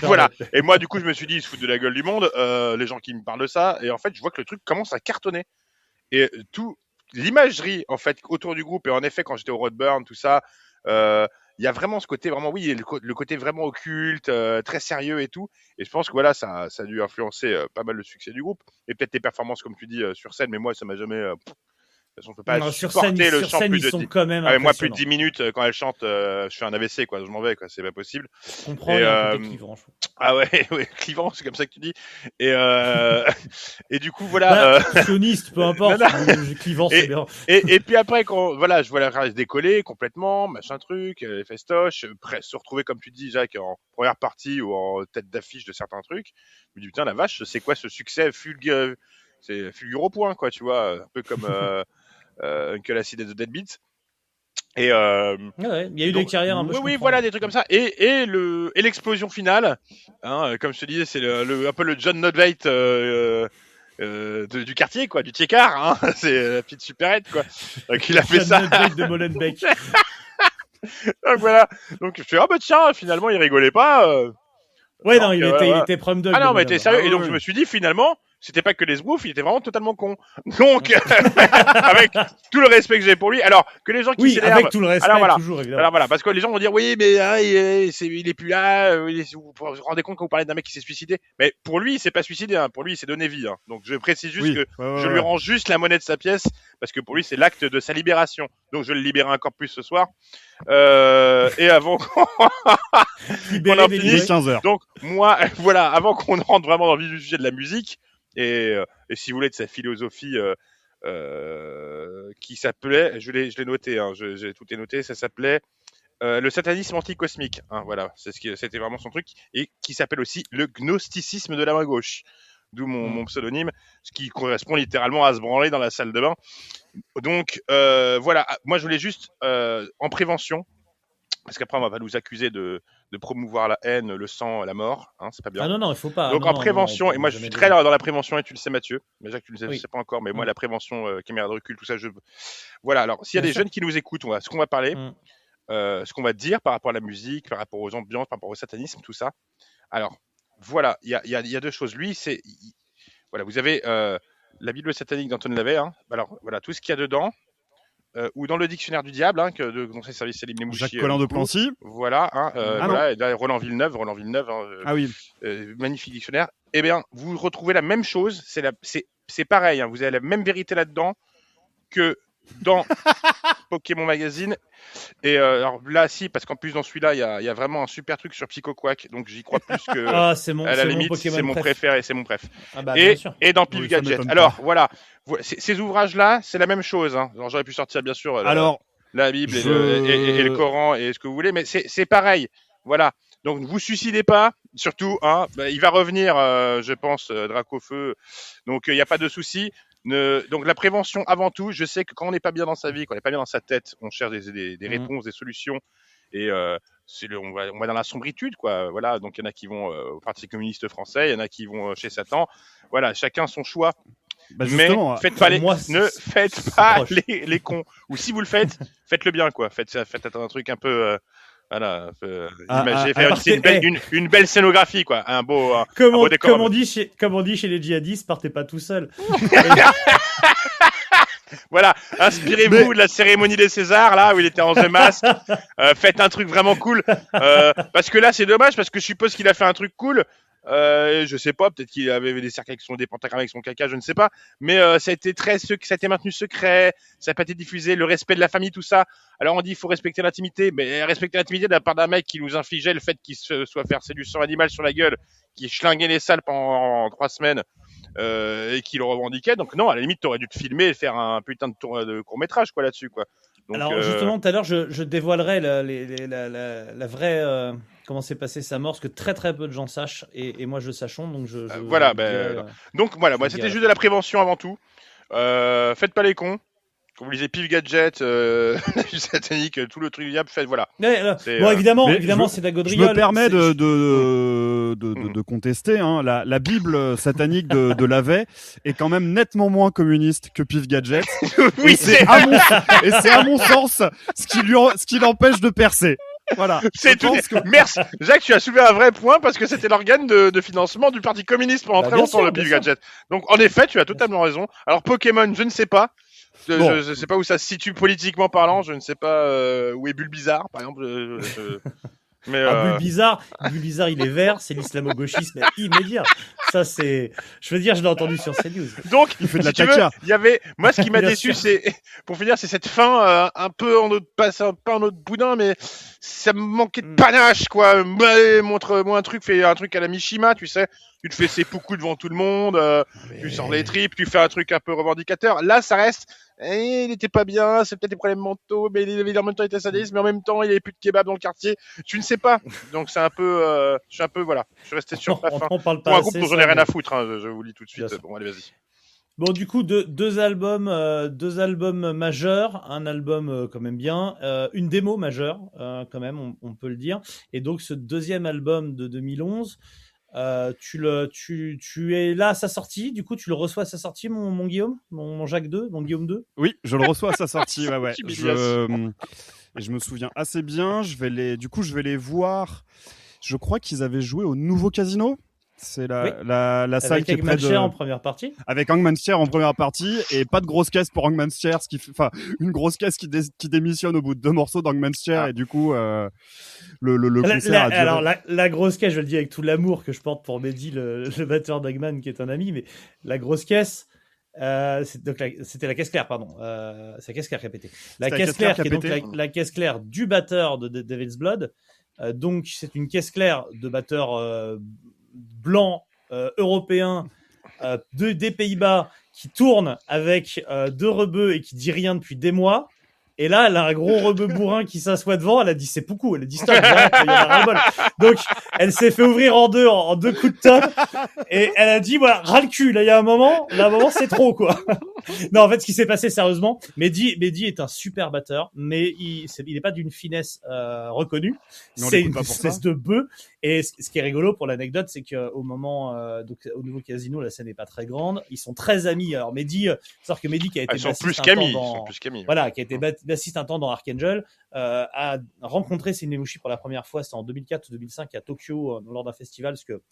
Voilà. Et moi, du coup, je me suis dit, ils se foutent de la gueule du monde, les gens qui me parlent de ça. Et en fait, je vois que le truc commence à cartonner. Et l'imagerie en fait autour du groupe, et en effet quand j'étais au Roadburn, tout ça, il y a vraiment ce côté vraiment le côté vraiment occulte, très sérieux et tout, et je pense que voilà ça a dû influencer pas mal le succès du groupe, et peut-être tes performances comme tu dis sur scène, mais moi ça m'a jamais de toute façon, on peut pas supporter le chant plus de 10 quand même moi plus de 10 minutes quand elle chante, je fais un AVC, quoi, je m'en vais, quoi, c'est pas possible. Je comprends, il y a un côté clivant. Ah ouais, clivant, c'est comme ça que tu dis. Et du coup voilà. Sioniste, peu importe. Clivant, c'est bien. Et puis après, quand je vois la race décoller complètement, machin truc, les festoches, se retrouver comme tu dis, Jacques, en première partie ou en tête d'affiche de certains trucs. Je me dis putain la vache, c'est quoi ce succès c'est fulgure au point, quoi, tu vois, un peu comme Uncle Acid et The Deadbeats. Et il y a eu des carrières un peu. Oui, voilà, des trucs comme ça. Et l'explosion finale, hein, comme je te disais, c'est un peu le John Notveit du quartier, quoi, du Tiécar, hein, c'est la petite supérette, quoi. Donc il a fait ça. John Notveit de Molenbeek. Donc voilà. Donc je fais tiens, finalement il rigolait pas. Ouais, Donc, non, il était prom dog. Ah non, le mais t'es bonhomme. sérieux. Ah Et donc, ouais. je me suis dit, finalement, c'était pas que les sbroufs, il était vraiment totalement con. Donc, avec tout le respect que j'ai pour lui. Alors, que les gens qui Oui, s'énervent. avec tout le respect, Alors, voilà. toujours, évidemment. Alors voilà, parce que les gens vont dire oui, mais hein, il est plus là. Vous vous rendez compte quand vous parlez d'un mec qui s'est suicidé. Mais pour lui, il s'est pas suicidé. Hein. Pour lui, il s'est donné vie. Hein. Donc je précise juste Oui, que ouais, je lui rends juste la monnaie de sa pièce parce que pour lui, c'est l'acte de sa libération. Donc je vais le libérer encore plus ce soir. Et avant qu'on Libéré, en délivré. Il est finisse. 15h. Donc moi, voilà, avant qu'on rentre vraiment dans le vif du sujet de la musique et si vous voulez de sa philosophie. Qui s'appelait, je l'ai noté, hein, j'ai tout est noté, ça s'appelait le satanisme anticosmique. Hein, voilà, c'était vraiment son truc, et qui s'appelle aussi le gnosticisme de la main gauche, d'où mon pseudonyme, ce qui correspond littéralement à se branler dans la salle de bain. Donc voilà, moi je voulais juste en prévention, parce qu'après on va pas nous accuser de promouvoir la haine, le sang, la mort, hein, c'est pas bien. Ah non, il faut pas. Donc non, en non, prévention, non, et moi je jamais suis dire. très dans la prévention, et tu le sais Mathieu, mais Jacques tu le sais, Oui. je sais pas encore, mais moi Mm. la prévention, caméra de recul, tout ça, voilà, alors s'il y a Bien des sûr. jeunes qui nous écoutent, ce qu'on va parler, Mm. ce qu'on va dire par rapport à la musique, par rapport aux ambiances, par rapport au satanisme, tout ça. Alors voilà, il y a deux choses. Lui, voilà, vous avez la Bible satanique d'Anton LaVey, hein. Alors voilà, tout ce qu'il y a dedans, ou dans le dictionnaire du diable, hein, que de Conseil Service Salim Lemouchi. Jacques Collin de Plancy. Voilà, hein, Ah voilà, et là, Roland Villeneuve, hein, Ah oui. magnifique dictionnaire. Eh bien, vous retrouvez la même chose, c'est pareil, hein, vous avez la même vérité là-dedans que dans Pokémon Magazine. Et alors là, si, parce qu'en plus dans celui-là, il y a vraiment un super truc sur Psycho Quack, donc j'y crois plus que. Ah, c'est mon, à la c'est mon limite, Pokémon c'est mon préféré, c'est mon préf. Ah bah, bien sûr. Et dans Oui, Pif ça Gadget. m'étonne Alors pas. voilà, ces ouvrages-là, c'est la même chose. Hein. Alors j'aurais pu sortir bien sûr Alors, la Bible je- et le Coran et ce que vous voulez, mais c'est pareil. Voilà. Donc ne vous suicidez pas, surtout. Hein, il va revenir, je pense, Dracofeu. Donc il n'y a pas de souci. Donc la prévention avant tout. Je sais que quand on n'est pas bien dans sa vie, quand on n'est pas bien dans sa tête, on cherche des réponses, des solutions. Et on va dans la sombritude, quoi. Voilà. Donc il y en a qui vont au Parti communiste français, il y en a qui vont chez Satan. Voilà, chacun son choix. bah Mais justement, faites pas ne faites pas proche. les cons. Ou si vous le faites, faites-le bien, quoi. Faites un truc un peu voilà, imagé, faire une belle scénographie, quoi. Un beau décor. Comme on dit chez les djihadistes, partez pas tout seul. Voilà, inspirez-vous de la cérémonie des Césars, là, où il était en The Mask. Faites un truc vraiment cool. Parce que là, c'est dommage, parce que je suppose qu'il a fait un truc cool. Je sais pas, peut-être qu'il avait des cercles avec des pentagrammes avec son caca, je ne sais pas. Mais ça a été maintenu secret, ça n'a pas été diffusé, le respect de la famille, tout ça. Alors on dit il faut respecter l'intimité, mais respecter l'intimité de la part d'un mec qui nous infligeait le fait qu'il se soit versé du sang animal sur la gueule, qui schlinguait les salles pendant 3 semaines. Et qui le revendiquait. Donc non, à la limite, t'aurais dû te filmer et faire un putain de court-métrage quoi là-dessus quoi. Donc, Alors justement, tout à l'heure, je dévoilerai la vraie comment s'est passée sa mort, ce que très très peu de gens sachent et moi je sachons. Donc voilà, je dirai, donc voilà, moi je c'était dirai. juste de la prévention avant tout. Faites pas les cons. Comme vous lisez Pif Gadget, satanique, tout le truc diable, faites voilà. Ouais, C'est, bon, évidemment, mais c'est de la je gaudriole. me permets C'est- de contester. Hein. La Bible satanique de LaVey est quand même nettement moins communiste que Pif Gadget. Oui, et c'est à mon sens ce qui l'empêche de percer. Voilà. c'est Je tout. pense que- Merci, Jacques, tu as soulevé un vrai point parce que c'était l'organe de financement du Parti communiste pendant Bah, très bien longtemps, sûr, le bien Pif sûr. Gadget. Donc en effet, tu as totalement raison. Alors Pokémon, je ne sais pas. Bon. Je sais pas où ça se situe politiquement parlant. Je ne sais pas où est Bulbizarre, par exemple. Mais Bulbizarre, il est vert, c'est l'islamo-gauchisme immédiat. Ça, c'est. Je veux dire, je l'ai entendu sur CNews. donc, Il fait de la si tu veux, caca. il y avait. Moi, ce qui m'a Bien déçu, sûr. c'est pour finir, c'est cette fin un peu en autre pas en autre boudin, mais ça me manquait de panache, quoi. Ouais, montre-moi un truc, fais un truc à la Mishima, tu sais. Tu te fais seppuku devant tout le monde, tu sors les tripes, tu fais un truc un peu revendicateur. Là, ça reste. Il était pas bien, c'est peut-être des problèmes mentaux, mais il en même temps était sadiste, mais en même temps il avait plus de kebab dans le quartier. Tu ne sais pas. Donc c'est un peu, je suis un peu voilà. Je suis resté sur ma On fin. n'en parle pas Pour un assez, groupe dont j'en ai ça, rien mais- à foutre, hein, je vous le dis tout de suite. Bien sûr. Bon, allez, vas-y. Bon, du coup, deux albums majeurs, un album quand même bien, une démo majeure quand même, on peut le dire. Et donc ce deuxième album de 2011, tu es là à sa sortie. Du coup, tu le reçois à sa sortie, mon Guillaume, mon Jacques 2, mon Guillaume 2. Oui, je le reçois à sa sortie. Ouais, ouais. Humiliation. Je me souviens assez bien. Je vais les voir. Je crois qu'ils avaient joué au nouveau Casino. C'est la salle avec qui est près de... en première partie. Avec Hangman's Chair en première partie et pas de grosse caisse pour Hangman's Chair, une grosse caisse qui démissionne au bout de 2 morceaux d'Hangman's Chair et du coup le concert a duré. Alors la grosse caisse, je le dis avec tout l'amour que je porte pour Mehdi, le batteur d'Hangman qui est un ami, mais la grosse caisse, c'était la caisse claire, pardon. C'est la caisse claire qui a pété. La caisse claire qui est donc la caisse claire du batteur de Devil's Blood. Donc c'est une caisse claire de batteur blanc européen des Pays-Bas qui tourne avec 2 rebeux et qui dit rien depuis des mois. Et là, elle a un gros rebeu bourrin qui s'assoit devant. Elle a dit c'est beaucoup. Elle a dit stop. Il y en a ras-le-bol. Donc, elle s'est fait ouvrir en deux, en 2 coups de top. Et elle a dit voilà, ras le cul. Là, il y a un moment, c'est trop quoi. Non, en fait, ce qui s'est passé sérieusement, Mehdi est un super batteur, mais il est pas d'une finesse reconnue. C'est une espèce de bœuf. Et ce qui est rigolo pour l'anecdote, c'est qu'au moment donc au nouveau Casino, la scène n'est pas très grande. Ils sont très amis. Alors Mehdi, c'est-à-dire que Mehdi qui a été bassiste voilà, qui a été bassiste un temps dans Archangel, a rencontré Selim Nemushi pour la première fois, c'était en 2004 ou 2005 à Tokyo lors d'un festival, parce que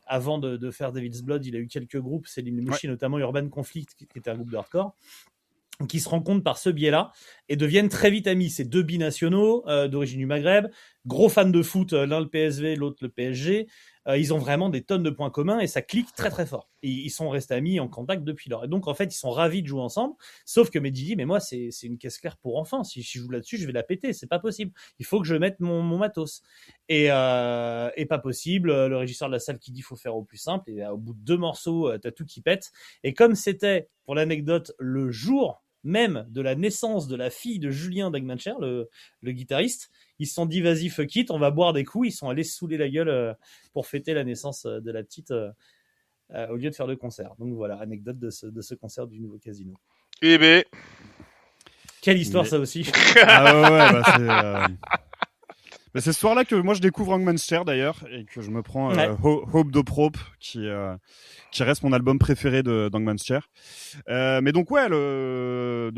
avant de faire Devil's Blood, il a eu quelques groupes, Selim Nemushi, notamment Urban Conflict, qui était un groupe de hardcore, qui se rencontrent par ce biais-là et deviennent très vite amis. C'est 2 binationaux d'origine du Maghreb, gros fans de foot, l'un le PSV, l'autre le PSG. Ils ont vraiment des tonnes de points communs et ça clique très très fort. Et ils sont restés amis en contact depuis lors. Et donc en fait, ils sont ravis de jouer ensemble. Sauf que Mehdi dit, mais moi c'est une caisse claire pour enfants. Si je joue là-dessus, je vais la péter. C'est pas possible. Il faut que je mette mon matos. Et pas possible. Le régisseur de la salle qui dit, faut faire au plus simple. Et au bout de 2 morceaux, t'as tout qui pète. Et comme c'était, pour l'anecdote, le jour même de la naissance de la fille de Julien Dagmancher, le guitariste, ils se sont dit vas-y fuck it, on va boire des coups. Ils sont allés se saouler la gueule pour fêter la naissance de la petite au lieu de faire de concert. Donc voilà, anecdote de ce concert du nouveau Casino. Eh ben, quelle histoire ça aussi. C'est ce soir-là que moi je découvre Hangman's Chair d'ailleurs et que je me prends Hope Doprope qui reste mon album préféré d'Hangman's Chair. Mais donc The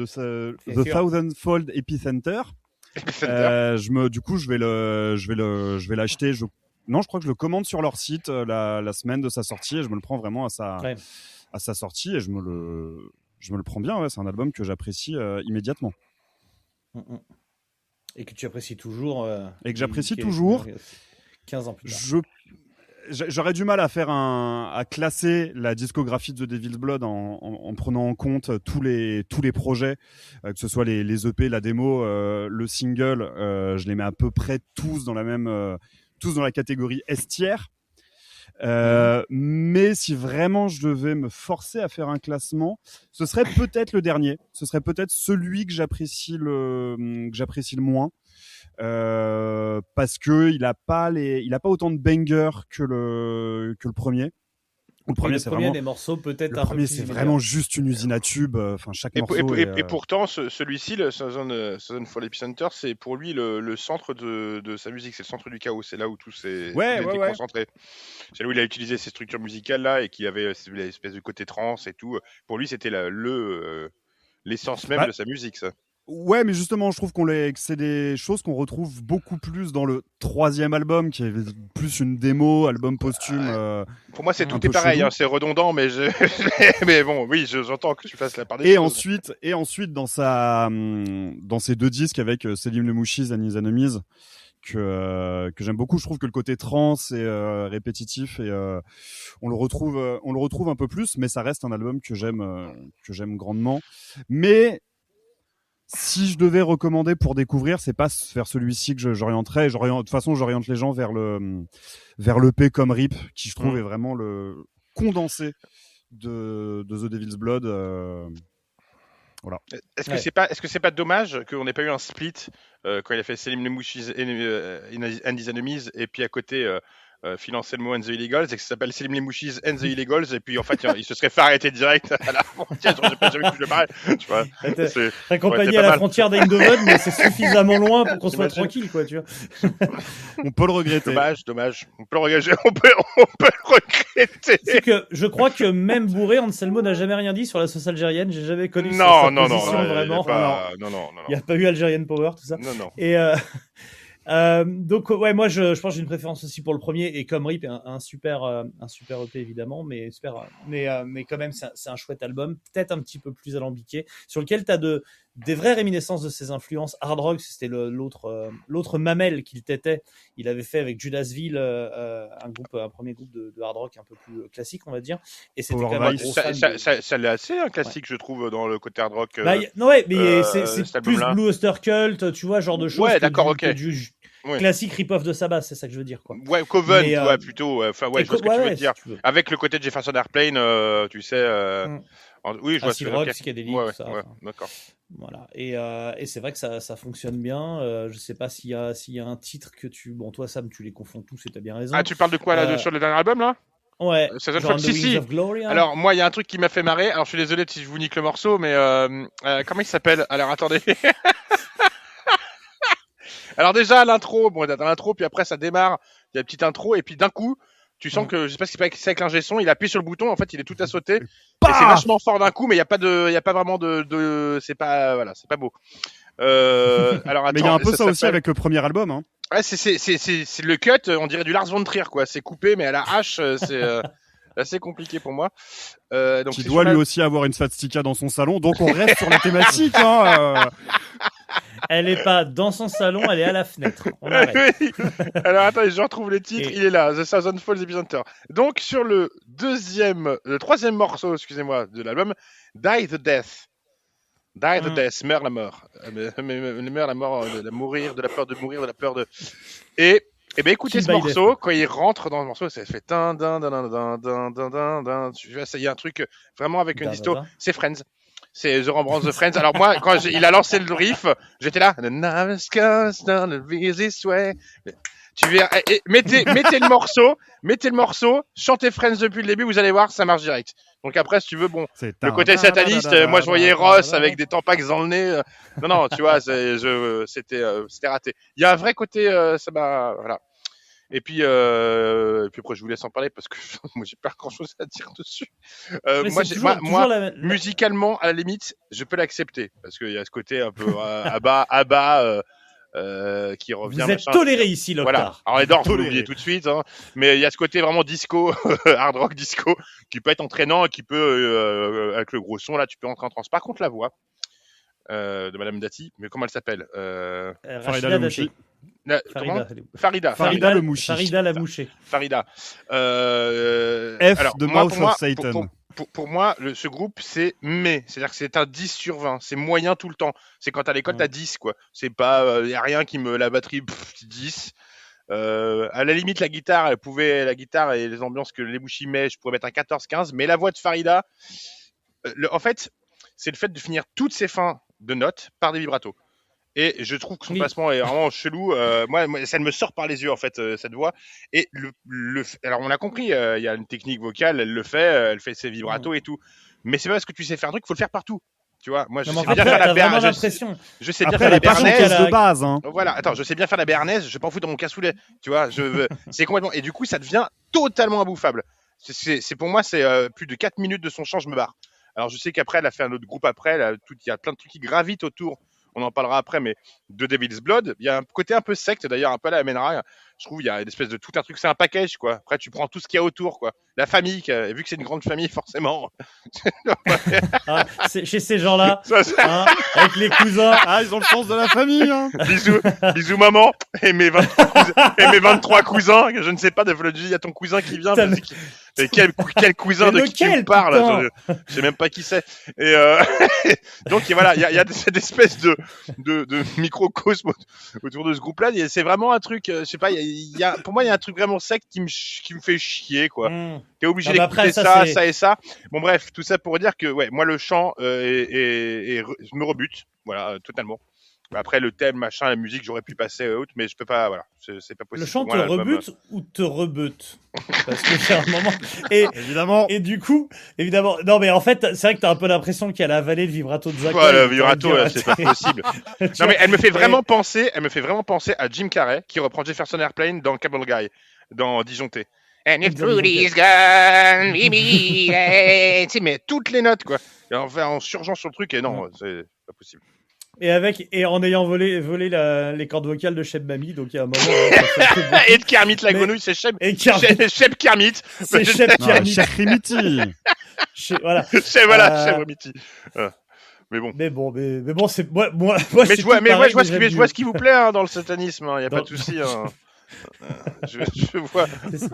Thousandfold Epicenter. Du coup je vais l'acheter. Non, je crois que je le commande sur leur site la semaine de sa sortie et je me le prends vraiment à sa sortie et je me le prends bien. Ouais, c'est un album que j'apprécie immédiatement. Et que tu apprécies toujours. Et que j'apprécie toujours. 15 ans plus tard. J'aurais du mal à classer la discographie de The Devil's Blood en prenant en compte tous les projets, que ce soit les EP, la démo, le single. Je les mets à peu près tous dans la catégorie S-tier. Mais si vraiment je devais me forcer à faire un classement, ce serait peut-être le dernier. Ce serait peut-être celui que j'apprécie le moins. Parce que il a pas autant de bangers que le premier. Le premier, c'est vraiment des morceaux peut-être le premier, c'est vraiment juste une usine à tubes. Enfin, chaque morceau. Et pourtant, celui-ci, le Thousandfold Epicenter, c'est pour lui le centre de sa musique, c'est le centre du chaos. C'est là où tout s'est concentré. C'est là où il a utilisé ces structures musicales là et qu'il avait l'espèce de côté trance et tout. Pour lui, c'était l'essence même de sa musique, ça. Ouais, mais justement, je trouve que c'est des choses qu'on retrouve beaucoup plus dans le 3e album, qui est plus une démo, album posthume. Pour moi, tout est pareil, hein, c'est redondant, mais mais bon, oui, j'entends que tu fasses la part des choses. Ensuite, dans ces 2 disques avec Selim Nemushi's and His Enemies, que j'aime beaucoup, je trouve que le côté trance est répétitif et on le retrouve un peu plus, mais ça reste un album que j'aime grandement. Mais si je devais recommander pour découvrir, c'est pas vers celui-ci que j'orienterais. De toute façon, j'oriente les gens vers l'EP comme RIP, qui je trouve est vraiment le condensé de The Devil's Blood. Voilà. Est-ce que c'est pas dommage qu'on n'ait pas eu un split quand il a fait Selim Nemushi's and His Enemies et puis à côté financer le mot and the Illegals et que ça s'appelle Selim Nemushi's and the Illegals et puis en fait il se serait fait arrêter direct à la frontière. J'ai pas jamais pu le pareil. Tu vois. Accompagné à la frontière d'Eindhoven, mais c'est suffisamment loin pour qu'on soit tranquille, quoi, tu vois. On peut le regretter. Dommage. On peut le regretter. On peut le regretter. C'est que je crois que même bourré, Anselmo n'a jamais rien dit sur la sauce algérienne. J'ai jamais connu sa position vraiment. Non. Il n'y a pas eu Algerian Power, tout ça. Non. Donc ouais, moi je pense que j'ai une préférence aussi pour le premier et comme Rip un super EP évidemment, mais quand même c'est un chouette album, peut-être un petit peu plus alambiqué, sur lequel t'as des vraies réminiscences de ses influences hard rock. C'était l'autre mamelle qu'il t'était. Il avait fait avec Judasville un premier groupe de hard rock un peu plus classique, on va dire. Et c'était Power quand même un Vice. gros fan Ça l'est assez un classique, je trouve, dans le côté hard rock. non ouais, mais c'est cet plus album-là. Blue Oyster Cult, tu vois, genre de choses. Ouais, que d'accord, que ok. du Ouais. classique rip-off de Sabbath, c'est ça que je veux dire, quoi. Ouais, Coven, Mais, ouais, plutôt. Enfin, ouais, je vois ce que tu veux dire. si tu veux. Avec le côté de Jefferson Airplane, tu sais. Oui, je vois ce Acid que rock, ok. psychédélique, Ouais, tout ça. ouais, Enfin, d'accord. voilà. Et c'est vrai que ça fonctionne bien. Je sais pas s'il y a un titre que bon, toi, Sam, tu les confonds tous et t'as bien raison. Ah, tu parles de quoi là, sur le dernier album là? Ouais. Season Genre Fall, The si. Wings of Glory. Hein. Alors, moi, il y a un truc qui m'a fait marrer. Alors, je suis désolé si je vous nique le morceau, mais comment il s'appelle? Alors, attendez. Alors, déjà, l'intro, bon, dans l'intro, puis après, ça démarre. Il y a une petite intro, et puis d'un coup, tu sens que, je sais pas si c'est avec l'ingé son, il appuie sur le bouton, en fait, il est tout à sauter. Et c'est vachement fort d'un coup, mais il y a pas vraiment c'est pas, voilà, c'est pas beau. Alors, attends. Mais il y a un peu ça aussi s'appelle- avec le premier album. Hein. Ouais, c'est le cut, on dirait du Lars von Trier, quoi. C'est coupé, mais à la hache, c'est assez compliqué pour moi. Donc Qui c'est doit sur lui la- aussi avoir une Svatstika dans son salon, donc on reste sur la thématique. Hein, Elle est pas dans son salon, elle est à la fenêtre. On arrête. Oui. Alors attends, je retrouve les titres. Et- Il est là, The Thousand Falls Epicenter. Donc sur le troisième morceau, excusez-moi, de l'album, Die the Death. Die the Death, meurt la mort. Meurt la mort, de mourir, de la peur de mourir, de la peur de. Et ben écoutez Kill ce by morceau, quand il rentre dans le morceau, ça fait tin tin tin tin tin tin tin tin. Tu vois, ça y a un truc vraiment avec une disto. C'est Friends. C'est The Remembrance de Friends. Alors moi, quand il a lancé le riff, j'étais là. The nervous goes down the easy way. Tu verras, mettez le morceau, chantez Friends depuis le début, vous allez voir, ça marche direct. Donc après, si tu veux, bon, le côté sataniste, moi je voyais Ross avec des tampax dans le nez. Non, tu vois, c'était raté. Il y a un vrai côté, ça m'a, voilà. Et puis après, je vous laisse en parler parce que moi j'ai pas grand chose à dire dessus. Mais Moi, c'est toujours musicalement, à la limite, je peux l'accepter parce qu'il y a ce côté un peu à bas. Qui revient. Vous êtes toléré ici, Loctar. Voilà. Alors les Doors, vous l'oubliez tout de suite, hein. Mais il y a ce côté vraiment disco, hard rock disco, qui peut être entraînant, qui peut, avec le gros son là, tu peux entrer en transe. Par contre, la voix de Madame Dati, mais comment elle s'appelle Farida Lemouchi. Farida le Mouchi. Farida la mouchée. Farida. F alors, de moi, Mouth of Satan. Pour moi, ce groupe, c'est-à-dire que c'est un 10 sur 20. C'est moyen tout le temps. C'est quand à l'école, t'as 10, quoi. C'est pas, y a rien la batterie, 10. À la limite, la guitare et les ambiances que les Mouchi met, je pourrais mettre un 14-15. Mais la voix de Farida, en fait, c'est le fait de finir toutes ses fins de notes par des vibratos. Et je trouve que son placement est vraiment chelou. Moi, ça me sort par les yeux, en fait, cette voix. Et alors, on a compris, il y a une technique vocale, elle fait ses vibratos et tout. Mais c'est pas parce que tu sais faire un truc, il faut le faire partout. Tu vois, moi, je sais bien faire la béarnaise. Je sais bien faire la béarnaise de base. Hein. Voilà, attends, je sais bien faire la béarnaise, je m'en fous dans mon cassoulet. Tu vois, c'est complètement. Et du coup, ça devient totalement imbouffable. C'est pour moi, c'est plus de 4 minutes de son chant, je me barre. Alors, je sais qu'après, elle a fait un autre groupe après, il y a plein de trucs qui gravitent autour. On en parlera après, mais de Devil's Blood, il y a un côté un peu secte, d'ailleurs, un peu à la Menra. Je trouve il y a une espèce de tout un truc, c'est un package, quoi. Après, tu prends tout ce qu'il y a autour, quoi. La famille, vu que c'est une grande famille, forcément. Chez ces gens-là, avec les cousins. Ils ont le sens de la famille. Hein. Bisous maman et mes 23 cousins. Je ne sais pas, il y a ton cousin qui vient. Et quel cousin de qui tu me parles? Je sais même pas qui c'est. Et donc voilà, il y a cette espèce de microcosme autour de ce groupe-là. C'est vraiment un truc, je sais pas. Pour moi, il y a un truc vraiment sec qui me fait chier, quoi. T'es obligé d'écouter ça et ça. Bon bref, tout ça pour dire que ouais, moi le chant me rebute, voilà, totalement. Après le thème, machin, la musique, j'aurais pu passer autre, mais je peux pas, voilà, c'est pas possible. Le chant te rebute ou te rebute? Parce que c'est un moment. Évidemment. Et du coup, évidemment, non mais en fait, c'est vrai que t'as un peu l'impression qu'elle a avalé le vibrato de Zach. Ouais, le vibrato, c'est pas possible. Non mais elle me fait vraiment penser à Jim Carrey qui reprend Jefferson Airplane dans Cable Guy, dans Disjoncté. And if Trudy's gone, baby, tu sais, mais toutes les notes, quoi. Et en surgeant sur le truc, et non, c'est pas possible. Et en ayant volé les cordes vocales de Cheb Mami, donc il y a un moment. Et de Kermit la Mais- grenouille, c'est Cheb. Et Kermit, Cheb Kermit. c'est Cheb Non, Kermit. cher Rimiti. Voilà. Cheb Remiti. Mais bon. Mais bon, c'est moi. Mais c'est je vois, tout mais pareil, je vois mais ce qui vous plaît hein, dans le satanisme. Il y a pas Dans- de souci. Hein. Je vois. C'est ça.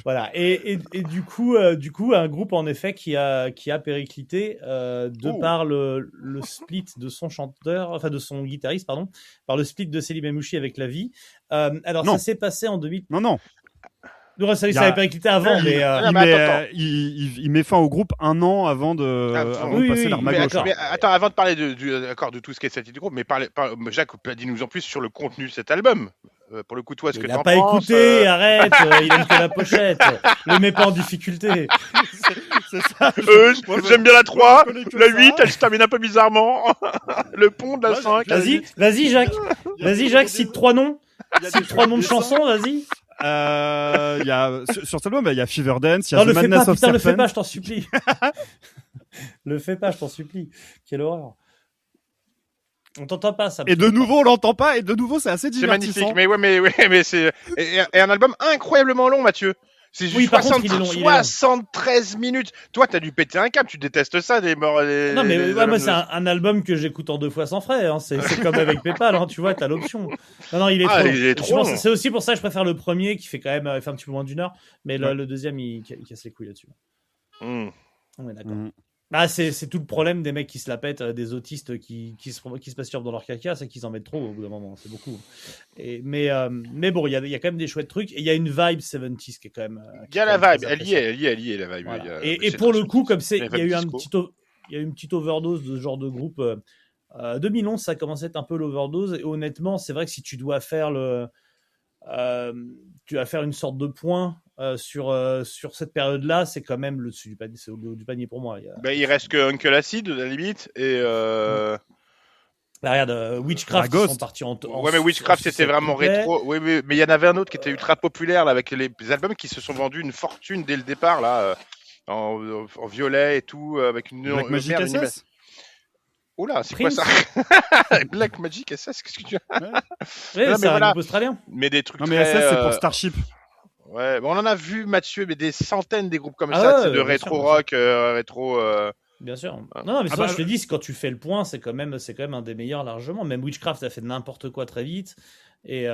Voilà. Et du coup, un groupe en effet qui a périclité de par le split de son chanteur, enfin de son guitariste, pardon, par le split de Selim Emouchi avec La Vie. Alors Non. ça s'est passé en 2000. Non, non. Non, ça Il y a- avait périclité avant, mais Il mais met, attends. il met fin au groupe un an avant de Oui, passer oui, l'arme à mais gauche. d'accord. Mais attends, avant de parler de tout ce qui est cette du groupe, mais Jacques, dis-nous en plus sur le contenu de cet album. Pour le coup, toi, ce que il t'en n'a pas penses, écouté, arrête, il aime que la pochette, le mets pas en difficulté. C'est ça. Moi, J'aime bien la 3, je connais que la ça. 8, elle se termine un peu bizarrement. Le pont de la Ouais, 5. Vas-y, Jacques, cite 3 noms. Cite 3 noms de chansons, vas-y. Il y a sur cet album, il y a Fever Dance, il y Non, a The le fais Madness pas, of putain, le fais Serpent. pas, je t'en supplie. Le fais pas, je t'en supplie. Quelle horreur. On t'entend pas, ça. Et de nouveau, on l'entend pas. Et de nouveau, c'est assez C'est divertissant. magnifique, mais c'est et un album incroyablement long, Mathieu. C'est juste Oui, par contre, il est long, il est long. 73 minutes. Toi, t'as dû péter un câble. Tu détestes ça, des morts. Non, mais les ouais, moi, albums c'est de- un album que j'écoute en 2 fois sans frais. Hein. C'est comme avec PayPal, hein, tu vois, t'as l'option. Non, il est trop long. il est trop Je pense long. que c'est aussi pour ça que je préfère le premier qui fait quand même il fait un petit peu moins d'1 heure. Mais Ouais. le deuxième, il casse les couilles là-dessus. Hmm. On est d'accord. Mm. Bah, c'est tout le problème des mecs qui se la pètent, des autistes qui se masturbent dans leur caca, c'est qu'ils en mettent trop au bout d'un moment, c'est beaucoup. Mais bon, il y a quand même des chouettes trucs, et il y a une vibe 70s qui est quand même. Il y a la vibe. Elle y est, la vibe. Voilà. Il y a- Et c'est pour très le coup, comme c'est, il y il y a eu disco. il y a eu une petite overdose de ce genre de groupe. 2011, ça commençait à être un peu l'overdose, et honnêtement, c'est vrai que si tu dois faire tu vas faire une sorte de point sur cette période-là, c'est quand même le dessus du panier, c'est au haut du panier pour moi. Il reste que Uncle Acid, à la limite, et Bah, regarde, Witchcraft, Ghost. ils sont partis en ouais, mais Witchcraft, c'était vraiment complet. rétro. Oui, mais il y en avait un autre qui était ultra populaire, là, avec les albums qui se sont vendus une fortune dès le départ, là, en violet et tout, avec une Black Magic merde, une- SS. Oula, c'est quoi Prince. ça? Black Magic SS, qu'est-ce que tu as? Ouais, Non, c'est mais un voilà. groupe australien. Mais des trucs Non, mais très, SS, c'est pour Starship. Ouais, bon, on en a vu, Mathieu, mais des centaines des groupes comme Ah ça, ouais, c'est de bien rétro sûr, rock, rétro. Bien sûr. Ah. Non, mais c'est Ah ça, bah, je te dis, quand tu fais le point, c'est quand même un des meilleurs largement. Même Witchcraft a fait n'importe quoi très vite. Et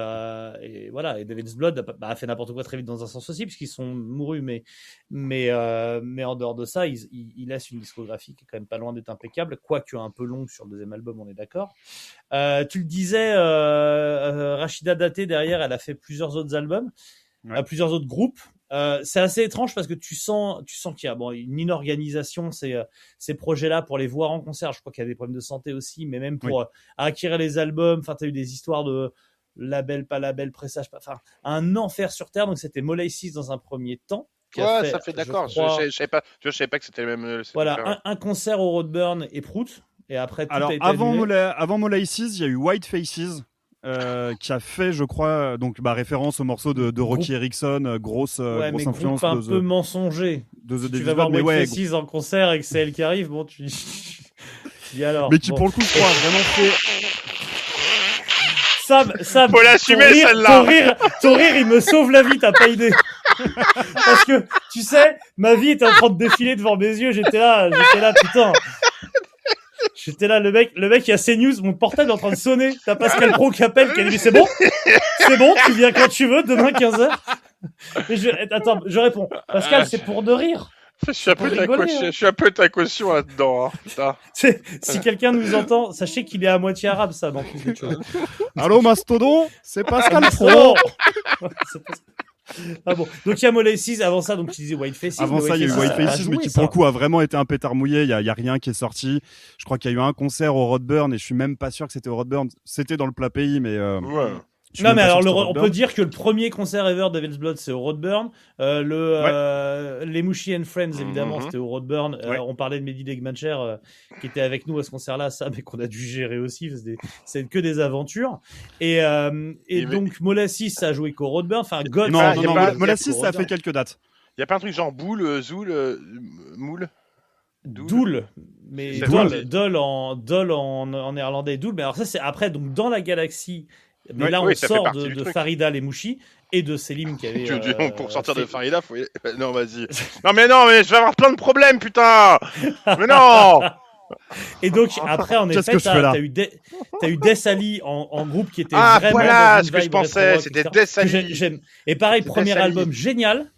voilà. Et Devil's Blood a fait n'importe quoi très vite dans un sens aussi, puisqu'ils sont mourus. Mais en dehors de ça, il laisse une discographie qui est quand même pas loin d'être impeccable, quoique un peu longue sur le deuxième album, on est d'accord. Tu le disais, Rachida Daté, derrière, elle a fait plusieurs autres albums, Ouais. plusieurs autres groupes. C'est assez étrange parce que tu sens qu'il y a une inorganisation ces projets-là pour les voir en concert. Je crois qu'il y a des problèmes de santé aussi, mais même pour acquérir les albums. Enfin, t'as eu des histoires de label, pas label, pressage, pas. Enfin, un enfer sur terre. Donc c'était Molay6 dans un premier temps. qui a Ouais, ça fait je d'accord. crois, Je savais pas. Je savais pas que c'était le même. c'était voilà, différent. un concert au Roadburn et Prout. Et après, tout Alors, a été avant annulé. Molay 6, il y a eu White Faces. Qui a fait, je crois, donc référence au morceau de Rocky Erickson, grosse Ouais, mais influence groupe un de peu mensonger. The Tu Devil's vas voir Blood, mais White ouais, Faces en concert et que c'est elle qui arrive, bon, tu dis alors. mais qui bon. pour le coup, je crois, a vraiment fait. Sam, Faut l'assumer, ton rire- celle-là. Ton rire, il me sauve la vie, t'as pas idée. Parce que, tu sais, ma vie était en train de défiler devant mes yeux, j'étais là, putain. J'étais là, le mec, il y a CNews, mon portable est en train de sonner. T'as Pascal Pro qui appelle, qui a dit, c'est bon, tu viens quand tu veux, demain 15h. Attends, je réponds. Pascal, c'est pour de rire. Je suis un peu pour ta rigoler, caution, hein. je suis un peu ta caution là-dedans. Hein. Putain. Si quelqu'un nous entend, sachez qu'il est à moitié arabe, ça, en plus de choses. Allô, Mastodon, c'est Pascal Pro. Oh C'est pas- Ah bon. Donc il y a Molay 6, avant ça, donc tu disais White Faces. Avant mais ça, il y a eu Faces, White ça a Faces, mais joué, qui ça. pour le coup a vraiment été un pétard mouillé. Il y a rien qui est sorti. Je crois qu'il y a eu un concert au Roadburn et je suis même pas sûr que c'était au Roadburn. C'était dans le plat pays, mais. Ouais. je suis Non même mais pas sûr alors que c'était au on Roadburn. peut dire que le premier concert ever de Devil's Blood c'est au Roadburn, les Mouchi and Friends évidemment Mhm. c'était au Roadburn. Ouais. On parlait de Mehdi Degmancher qui était avec nous à ce concert-là, ça mais qu'on a dû gérer aussi, c'est que des aventures. Et donc Molassis ça a joué qu'au Roadburn, enfin God. Non, Ah, non, y a non, pas- Molassis, ça a fait quelques dates. Y a pas un truc genre boule, zoul, moule? Doul. Mais C'est Dol en néerlandais et Doul. Mais alors ça, c'est après, donc dans la galaxie. Mais Oui, là, on oui, ça fait sort partie du de truc. Farida Lemouchi et de Selim qui avait. Pour sortir de Farida, faut... Non, vas-y. Non, mais je vais avoir plein de problèmes, putain. Mais non. Et donc, après, en Qu'est-ce effet, que je fais là t'as eu Desali en groupe qui était Ah, vraiment voilà dans une ce que je vibe pensais, rétro-rock, c'était etc., que Desali. j'aime. Et pareil, C'est premier Desali. album génial.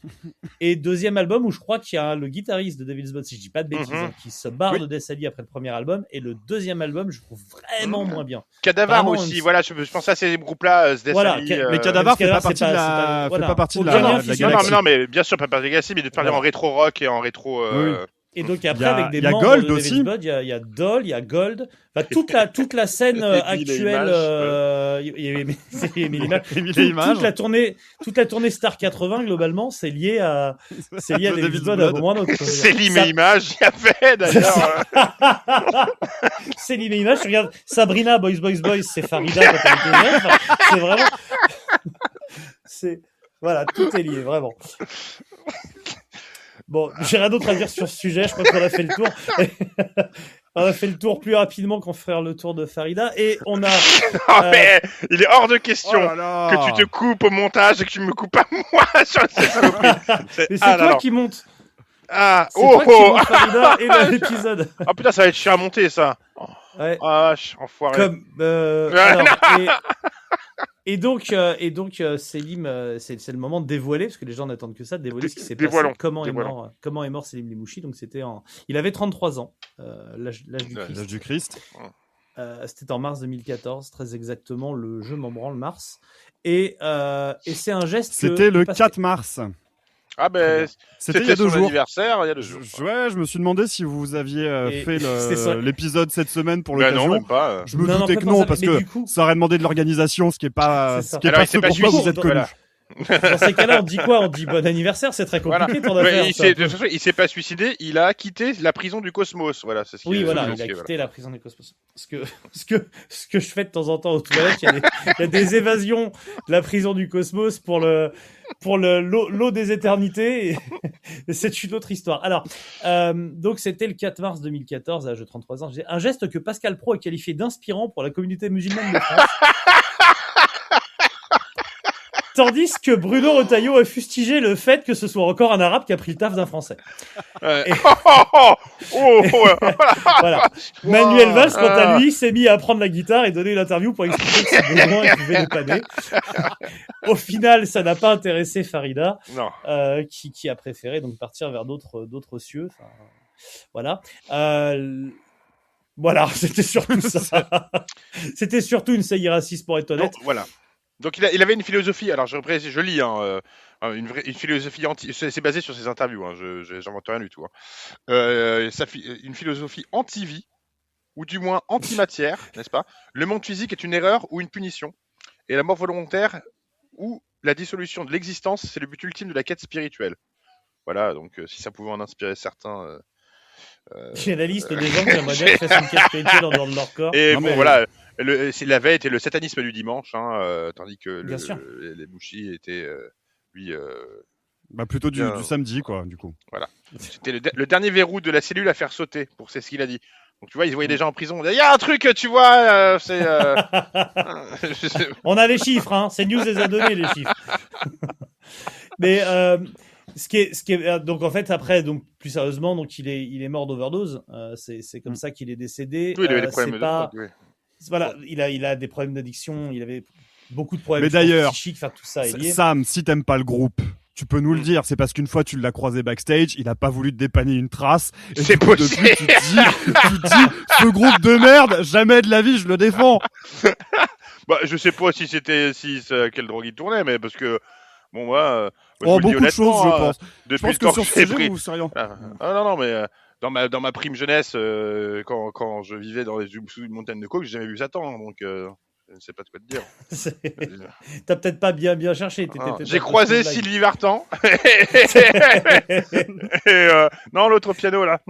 Et deuxième album où je crois qu'il y a le guitariste de Devil's Bud, si je dis pas de bêtises, Mhm. qui se barre Oui. de Desali après le premier album. Et le deuxième album, je trouve vraiment moins bien. Cadavar Vraiment, aussi, une- voilà, je pensais à ces groupes-là, Desali. Voilà, Mais Cadavar fait pas c'est partie de la, voilà. fait pas partie de Aucun la, lien de la officiel. galaxie. Non, mais bien sûr, pas Galaxy, mais de faire Voilà. en rétro rock et en rétro. Oui. Et donc après, Il y a- avec des il y a membres Gold de aussi. Devil's Bud, il y a Doll, il y a Gold, enfin, toute la scène Émile et actuelle. Images, Il y avait Émile et Images. Émile et Images. Toute la tournée Star 80 globalement, c'est lié à De Devil's Devil's Bud à un Blood. moment ou un autre. Célim et Images, il y avait d'ailleurs. C'est l'île et Images. Tu regardes Sabrina, Boys, c'est Farida quand elle était jeune. Enfin, c'est vraiment. Voilà, tout est lié, vraiment. Bon, j'ai rien d'autre à dire sur ce sujet. Je crois qu'on a fait le tour. On a fait le tour plus rapidement qu'on ferait le tour de Farida. Et on a. Non, mais il est hors de question Oh là là. que tu te coupes au montage et que tu me coupes à moi sur cette saloperie. Mais c'est Ah, toi non. qui monte. Ah, C'est oh, toi qui oh. monte Farida et l'épisode. Ah putain, ça va être chiant à monter ça. Ouais. Ah, vache, enfoiré. Comme. Alors, et donc, Selim, c'est le moment de dévoiler, parce que les gens n'attendent que ça, de dévoiler ce qui s'est passé, Dévoilons. comment est mort Selim Lemouchi. Donc il avait 33 ans, l'âge du Christ. L'âge du Christ. C'était en mars 2014, très exactement, je m'en branle mars. Et c'est un geste. C'était le 4 mars. Ah ben, C'était il y a 2 son jours. anniversaire, il y a 2 jours. Ouais, je me suis demandé si vous aviez Et fait c'est ça. l'épisode cette semaine pour Ben non, l'occasion. même pas. Je me Non, doutais non, que pas non, ça, parce mais que du coup- ça aurait demandé de l'organisation, ce qui est pas, C'est ça. ce qui est Alors, pas il s'est ce pas pourquoi suicidé. vous êtes connu. Voilà. Dans ces cas-là, on dit quoi? On dit bon anniversaire, c'est très Voilà. compliqué ton Ouais, affaire. il ça. s'est pas suicidé, il a quitté la prison du cosmos. Voilà, c'est ce qui Oui, est voilà, ce il a qui est, quitté la prison des cosmos. Ce que je fais de temps en temps aux toilettes, il y a des évasions de la prison du cosmos pour l'eau des éternités. Et c'est une autre histoire. Alors, donc c'était le 4 mars 2014, à l'âge de 33 ans. Un geste que Pascal Praud a qualifié d'inspirant pour la communauté musulmane de France. Tandis que Bruno Retailleau a fustigé le fait que ce soit encore un arabe qui a pris le taf d'un français. Ouais. Et- Voilà. Voilà. Manuel Valls, quant à lui, s'est mis à prendre la guitare et donner une interview pour expliquer que si besoin, il pouvait dépanner. Au final, ça n'a pas intéressé Farida, Non. qui a préféré donc partir vers d'autres cieux. Enfin, voilà. Voilà, c'était surtout ça. C'était surtout une saillie raciste, pour être honnête. Donc, voilà. Donc il avait une philosophie. Alors je lis une philosophie c'est basé sur ses interviews. Hein, j'invente rien du tout. Hein. Une philosophie anti-vie ou du moins anti-matière, n'est-ce pas? Le monde physique est une erreur ou une punition, et la mort volontaire ou la dissolution de l'existence, c'est le but ultime de la quête spirituelle. Voilà. Donc si ça pouvait en inspirer certains. J'ai la liste des gens qui aimeraient bien qu'ils fassent une quête spirituelle en dehors de leur corps. Et Non, bon, mais- voilà, la veille était le satanisme du dimanche, tandis que Bien sûr. les Mouchi était, lui, Bah, plutôt du Bien. samedi, quoi, du coup. c'était le dernier verrou de la cellule à faire sauter, c'est ce qu'il a dit. Donc tu vois, ils voyaient des gens en prison, il y a un truc, tu vois, c'est... On a les chiffres, hein. C'est News les a donnés, les chiffres. Mais ce qui est donc en fait après, donc plus sérieusement, donc il est mort d'overdose. C'est comme ça qu'il est décédé. Oui, il avait des problèmes c'est de pas, drogue, oui. voilà, il a des problèmes d'addiction. Il avait beaucoup de problèmes Mais d'ailleurs, psychiques. Enfin, tout ça est lié. Sam, si t'aimes pas le groupe, tu peux nous le dire. C'est parce qu'une fois tu l'as croisé backstage, il a pas voulu te dépanner une trace. Et C'est du coup, possible. depuis, tu te dis, ce groupe de merde, jamais de la vie, je le défends. Bah, je sais pas quelle drogue il tournait, mais parce que, bon, moi, je Oh, vous le dis beaucoup de choses, je honnêtement, pense. depuis Je pense le que temps sur que ce j'ai sujet, pris... vous seriez... non, mais dans ma prime jeunesse, quand je vivais dans sous une montagne de coke, j'ai jamais vu Satan, hein, donc je ne sais pas de quoi te dire. T'as peut-être pas bien cherché. J'ai croisé Sylvie Vartan. Et, non, l'autre piano là.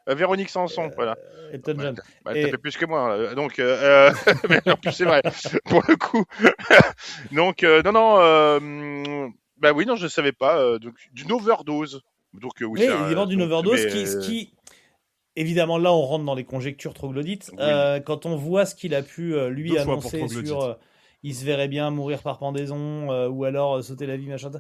Véronique Sanson, voilà. Elton John. Bah, Et- elle tapait plus que moi, là. Donc, mais en plus c'est vrai, pour le coup. Donc, bah oui, non, je savais pas. Donc, d'une overdose. Donc, oui, Oui, il est mort d'une overdose. évidemment, là, on rentre dans les conjectures troglodytes. Oui. Quand on voit ce qu'il a pu, lui, 2 fois pour annoncer troglodyte. sur... il se verrait bien mourir par pendaison ou alors sauter la vie, machin.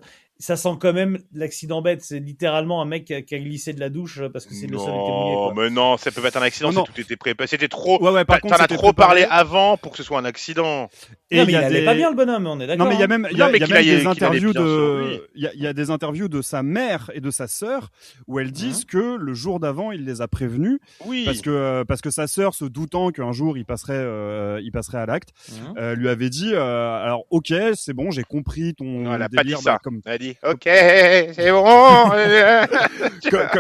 Ça sent quand même l'accident bête. C'est littéralement un mec qui a glissé de la douche parce que c'est le seul qui était mouillé. Non, mais non, ça peut pas être un accident, Non, c'est tout était préparé. C'était trop. Ouais, par contre, T'en as c'était trop préparé. parlé avant pour que ce soit un accident. Et Non, mais il y il a allait des- pas bien le bonhomme, on est d'accord. Non, mais il y a hein. même, il y Non, a, mais il y a qu'il même aille- des qu'il allait interviews bien sur lui. il y a des interviews de sa mère et de sa sœur où elles disent que le jour d'avant, il les a prévenus Oui. parce que sa sœur, se doutant qu'un jour il passerait à l'acte, Mhm. lui avait dit alors ok, c'est bon, j'ai compris ton Non, elle a pas dit délire, ça. comme Elle a dit, ok, c'est bon.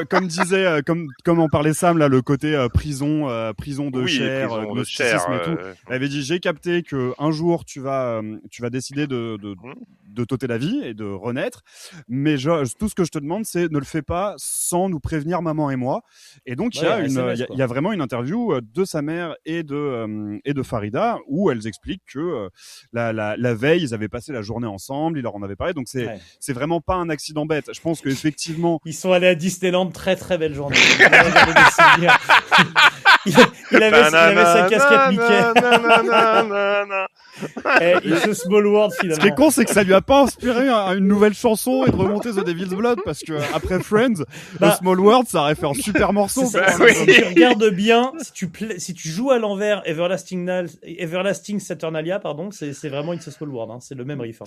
comme disait comme en parlait Sam là, le côté prison de Oui, chair, prison de gnosticisme chair, et tout. Elle avait dit j'ai capté que un jour tu vas décider de t'ôter la vie et de renaître, mais tout ce que je te demande c'est ne le fais pas sans nous prévenir maman et moi. Et donc il y a Ouais, SMS, quoi. il y a vraiment une interview de sa mère et de Farida où elles expliquent que la veille ils avaient passé la journée ensemble, il leur en avait parlé, donc Ouais. c'est vraiment pas un accident bête. Je pense qu'effectivement Ils sont allés à Disneyland, très très belle journée. J'avais des souvenirs. il avait sa casquette Mickey. Et It's a Small World ce qui est finalement. con, c'est que ça lui a pas inspiré une nouvelle chanson et de remonter The Devil's Blood parce que après Friends, Bah, The Small World, ça aurait fait un super morceau. C'est ça, Bah c'est- oui. Si tu regardes bien, si tu joues à l'envers Everlasting Saturnalia, pardon, c'est vraiment It's a Small World. Hein, c'est le même riff. Hein.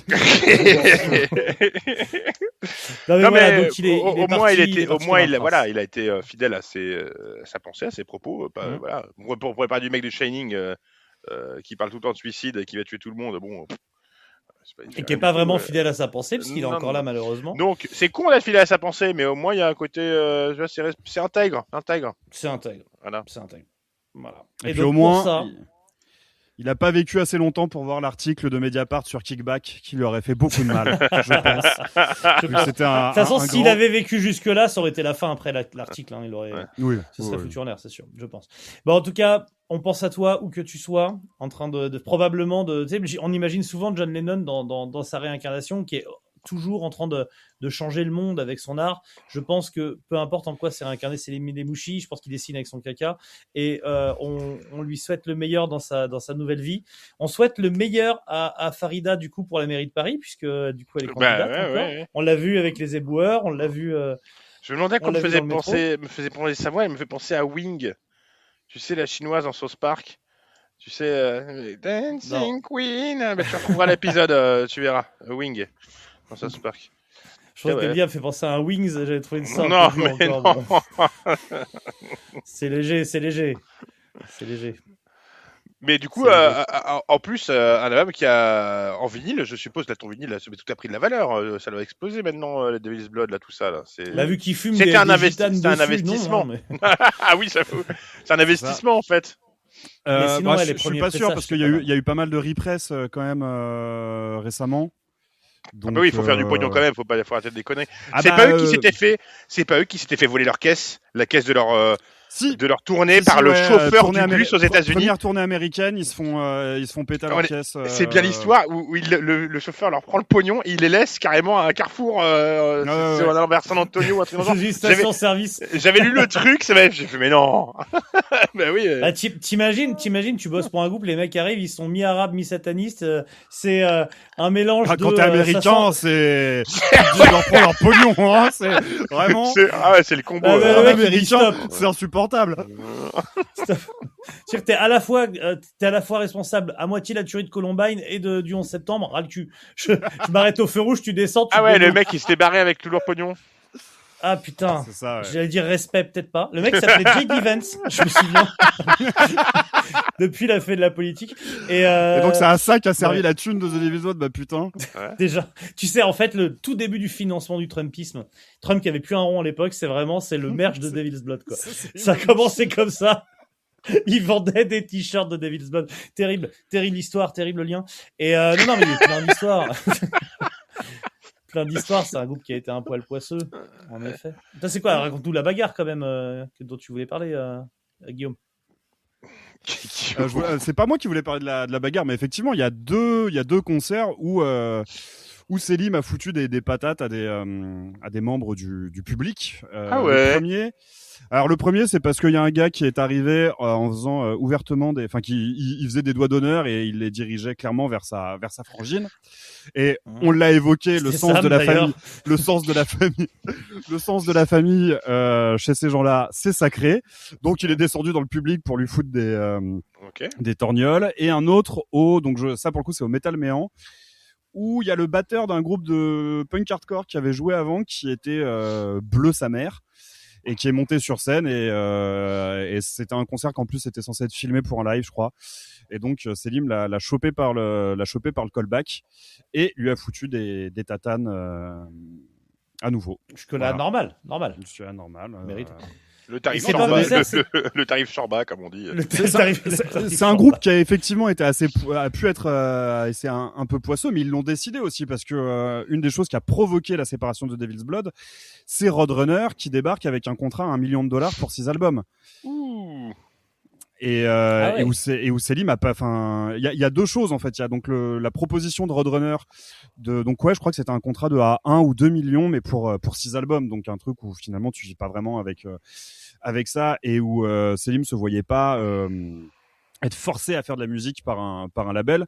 Non, mais Non, voilà, mais donc il est au parti, moins, il est était, au parti moins, comme un prince. voilà, il a été fidèle à sa pensée, à ses propos. Mhm. Voilà. Pour parler du mec de Shining qui parle tout le temps de suicide et qui va tuer tout le monde, bon. C'est pas Et différent qui est du pas tout, vraiment fidèle à sa pensée, parce qu'il est non, encore non. là malheureusement. Donc, c'est con d'être fidèle à sa pensée, mais au moins, il y a un côté, tu vois, c'est intègre. C'est intègre. Voilà. C'est intègre. Voilà. Et puis donc, au pour moins, ça, il a pas vécu assez longtemps pour voir l'article de Mediapart sur Kickback qui lui aurait fait beaucoup de mal, je pense. Vu que c'était de toute façon, un s'il grand- avait vécu jusque-là, ça aurait été la fin après l'article. Hein, il aurait, Ouais. Oui, ce serait oui. foutu en l'air, c'est sûr, je pense. Bon, en tout cas, on pense à toi où que tu sois, en train de probablement de. Tu sais, on imagine souvent John Lennon dans sa réincarnation, qui est toujours en train de changer le monde avec son art. Je pense que peu importe en quoi c'est réincarné, c'est les Mouchi. Je pense qu'il dessine avec son caca et on lui souhaite le meilleur dans sa nouvelle vie. On souhaite le meilleur à Farida du coup pour la mairie de Paris puisque du coup elle est candidate. Bah, encore. ouais. On l'a vu avec les éboueurs, on l'a vu. Je me demandais On quoi l'a vu dans le me faisait penser sa voix, elle me fait penser à Wing. Tu sais, la chinoise en South Park. Tu sais, Dancing Queen. Bah, tu retrouveras l'épisode, tu verras. Wing. Dans South Park. Je trouve Ouais. que Liam fait penser à un Wings. J'avais trouvé une sorte. Non, de mais encore, non. bon. C'est léger, c'est léger. C'est léger. Mais du coup, C'est léger. en plus, un album qui a en vinyle, je suppose, là, ton vinyle, là, tout a pris de la valeur. Ça doit exploser maintenant, les Devil's Blood, là, tout ça. Là. Bah, vu qu'il fume C'était des un gitanes c'était un dessus, investissement. non, mais... Ah oui, ça faut. C'est un investissement, en fait. Mais sinon, ouais, les je suis premiers pas sûr pressages, parce c'est qu'il y pas mal. il y a eu pas mal de repress quand même récemment. Ah bah oui, il faut faire du pognon quand même, faut arrêter de déconner. C'est pas eux qui s'étaient fait voler leur caisse, la caisse de leur tournée Si, par le ouais, chauffeur tournée du bus aux États-Unis. Première tournée américaine, ils se font péter leur caisse. C'est bien l'histoire où le chauffeur leur prend le pognon et il les laisse carrément à un carrefour c'est vers San Antonio ou un truc dans le genre. C'est une station-service. J'avais lu le truc, j'ai fait mais non. Bah oui. Bah, t'imagines, tu bosses pour un groupe, les mecs arrivent, ils sont mi-arabes, mi-satanistes. C'est un mélange de. Quand t'es américain, c'est tu leur prends leur pognon, hein, c'est vraiment. C'est le combo. Ah, ouais, Un ouais, américain, stop. c'est insupportable. C'est-à-dire que t'es à la fois responsable à moitié de la tuerie de Columbine et du 11 septembre. Ras le cul. Je m'arrête au feu rouge, tu descends. Tu Ah ouais, te le débrouilles. mec il s'était barré avec tout leur pognon. Ah putain. C'est ça, ouais. J'allais dire respect, peut-être pas. Le mec s'appelait J.D. Vance, je me souviens. Depuis, il a fait de la politique. Et donc c'est à ça qu'a servi ouais. la thune de The Devil's Blood, bah putain. Déjà, tu sais, en fait, le tout début du financement du Trumpisme, Trump qui avait plus un rond à l'époque, c'est le merch de Devil's Blood, quoi. Ça a commencé comme ça. Ils vendaient des t-shirts de Devil's Blood. Terrible histoire, terrible lien. Et non, mais il y a plein d'histoires. Plein d'histoires, c'est un groupe qui a été un poil poisseux, en effet. Ça, c'est quoi? Raconte-nous la bagarre, quand même, dont tu voulais parler, Guillaume. C'est pas moi qui voulais parler de la bagarre, mais effectivement, il y a deux concerts où où Selim a foutu des patates à des membres du public. Ah ouais. Le premier, c'est parce qu'il y a un gars qui est arrivé en faisant ouvertement il faisait des doigts d'honneur et il les dirigeait clairement vers sa frangine. Et on l'a évoqué, le sens de la famille chez ces gens-là, c'est sacré. Donc il est descendu dans le public pour lui foutre des torgnoles. Et un autre ça pour le coup c'est au Metal Méant, où il y a le batteur d'un groupe de punk hardcore qui avait joué avant, qui était bleu sa mère, et qui est monté sur scène, et c'était un concert qu'en plus était censé être filmé pour un live, je crois. Et donc Selim l'a chopé par le callback et lui a foutu des tatanes à nouveau. Jusque-là, normal. Jusque-là, normal. Mérite. Le tarif C'est Chorba, pas nécessaire, le tarif Chorba, comme on dit. C'est un groupe qui a effectivement été a pu être un peu poisseux, mais ils l'ont décidé aussi parce que une des choses qui a provoqué la séparation de Devil's Blood, c'est Roadrunner qui débarque avec un contrat à $1 million pour 6 albums. Ouh. Et où Selim a pas, enfin, il y a deux choses en fait. Il y a donc la proposition de Roadrunner je crois que c'était un contrat de à 1 ou 2 millions, mais pour 6 albums, donc un truc où finalement tu vis pas vraiment avec ça, et où Selim se voyait pas être forcé à faire de la musique par un label,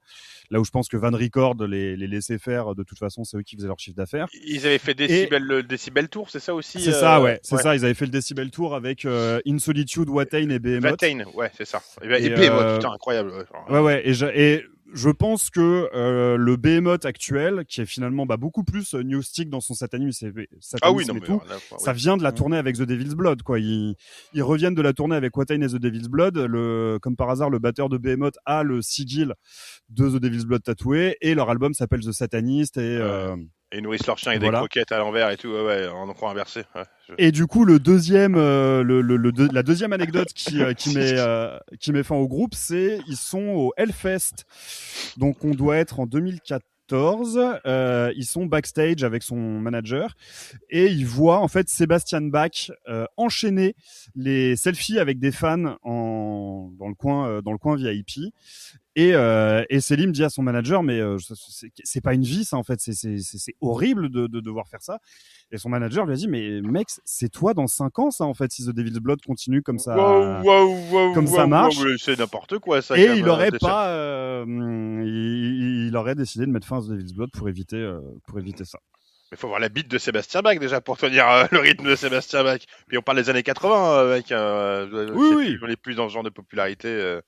là où je pense que Van Record les laissait faire. De toute façon, c'est eux qui faisaient leur chiffre d'affaires. Ils avaient fait le Decibel Tour, c'est ça aussi? C'est ça, ouais. C'est ça, ils avaient fait le Decibel Tour avec In Solitude, Watain et Behemoth. Watain, ouais, c'est ça. Et Behemoth, putain, incroyable. Ouais, et je pense que le Behemoth actuel, qui est finalement beaucoup plus New Stick dans son satanisme et tout, ça vient de la tournée avec The Devil's Blood, quoi. Ils reviennent de la tournée avec Watain et The Devil's Blood. Comme par hasard, le batteur de Behemoth a le sigil de The Devil's Blood tatoué, et leur album s'appelle The Satanist, et ils nourrissent leur chien avec des croquettes à l'envers et tout, en croix inversé. Ouais. Et du coup, la deuxième anecdote qui met fin au groupe, c'est ils sont au Hellfest. Donc on doit être en 2014. Ils sont backstage avec son manager et ils voient en fait Sebastian Bach enchaîner les selfies avec des fans dans le coin VIP. Et Selim dit à son manager, mais c'est pas une vie, ça, en fait, c'est horrible de devoir faire ça. Et son manager lui a dit, mais mec, c'est toi dans 5 ans, ça, en fait, si The Devil's Blood continue comme ça, ça marche. C'est n'importe quoi, ça. Et il aurait il aurait décidé de mettre fin à The Devil's Blood pour éviter ça. Il faut voir la bite de Sébastien Bach déjà pour tenir le rythme de Sébastien Bach. Puis on parle des années 80, mec. Oui. On est plus dans ce genre de popularité.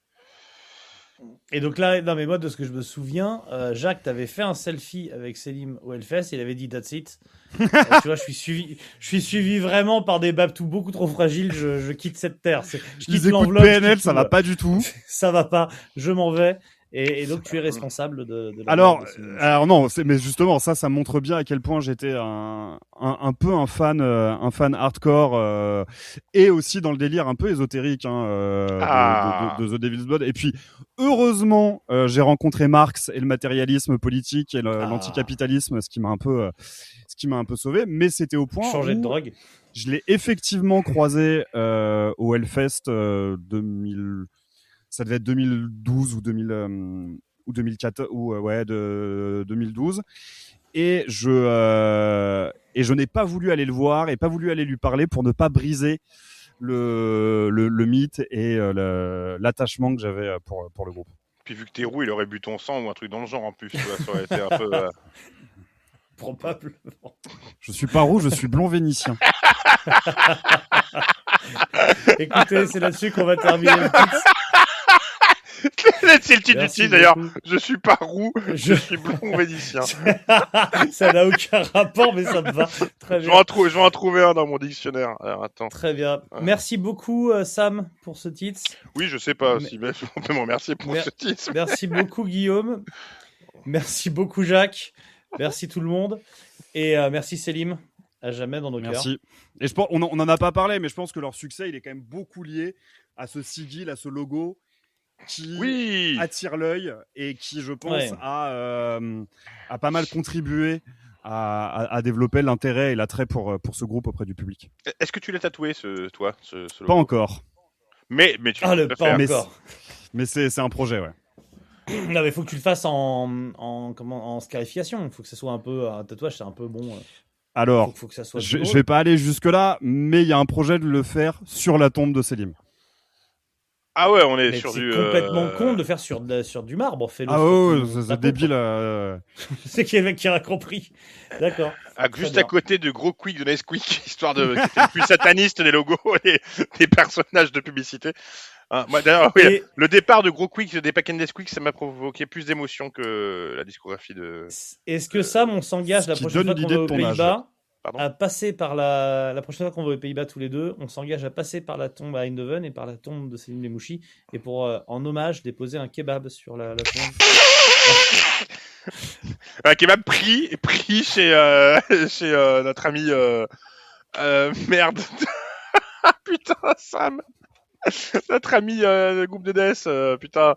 Et donc là, non mais moi de ce que je me souviens, Jacques, t'avais fait un selfie avec Selim au Hellfest, il avait dit that's it. Tu vois, je suis suivi vraiment par des babtous beaucoup trop fragiles. Je quitte cette terre. Je quitte l'enveloppe. PNL, ça va pas du tout. Ça va pas. Je m'en vais. Et donc tu es responsable de la alors non, mais justement ça montre bien à quel point j'étais un peu un fan hardcore, et aussi dans le délire un peu ésotérique de The Devil's Blood. Et puis heureusement j'ai rencontré Marx et le matérialisme politique et l'anticapitalisme, ce qui m'a un peu sauvé. Mais c'était au point changer de drogue. Je l'ai effectivement croisé au Hellfest 2000. Ça devait être 2012 ou 2014 de 2012, et je n'ai pas voulu aller le voir et pas voulu aller lui parler pour ne pas briser le mythe et l'attachement que j'avais pour le groupe. Puis vu que t'es roux, il aurait bu ton sang ou un truc dans le genre en plus, tu vois, ça aurait été un peu probablement. Je suis pas roux, je suis blond vénitien. Écoutez, c'est là-dessus qu'on va terminer le titre. C'est le titre du titre d'ailleurs. Je suis pas roux, je suis blond vénitien. Ça n'a aucun rapport, mais ça me va. Très bien. Je vais en trouver un dans mon dictionnaire. Alors, attends. Très bien. Merci beaucoup, Sam, pour ce titre. Oui, je sais pas si on peut me remercier pour ce titre. Merci beaucoup, Guillaume. Merci beaucoup, Jacques. Merci tout le monde. Et merci, Selim. À jamais dans nos cœurs. Merci. Et on en a pas parlé, mais je pense que leur succès, il est quand même beaucoup lié à ce sigil, à ce logo qui attire l'œil et qui, je pense, a pas mal contribué à développer l'intérêt et l'attrait pour ce groupe auprès du public. Est-ce que tu l'as tatoué, ce logo? Pas encore. Mais tu pas encore. Mais c'est un projet, ouais. Non, mais il faut que tu le fasses en scarification. Il faut que ça soit un peu un tatouage, c'est un peu bon. Alors, faut que ça soit je vais pas aller jusque-là, mais il y a un projet de le faire sur la tombe de Selim. Ah ouais, on est Mais sur c'est du. complètement con de le faire sur du marbre. Fais-le Ah sur ouais, ton c'est tapot, débile. quoi. C'est qu'il y a le mec qui a compris. D'accord. Juste bien. à côté de Gros Quick de Nesquik, histoire de. Qui était le plus sataniste des logos et des personnages de publicité. Hein, moi, d'ailleurs, oui, Et- le départ de Gros Quick, des Pack and Nesquik, ça m'a provoqué plus d'émotion que la discographie de. Est-ce que Sam, on s'engage ce la qui prochaine fois donne qu'on l'idée va de aux ton âge. Pays-Bas Pardon à passer par la prochaine fois qu'on va aux Pays-Bas tous les deux, on s'engage à passer par la tombe à Eindhoven et par la tombe de Selim Lemouchi et pour en hommage déposer un kebab sur la tombe. Un kebab pris chez notre ami merde. Putain, Sam. Notre ami groupe de Death, putain.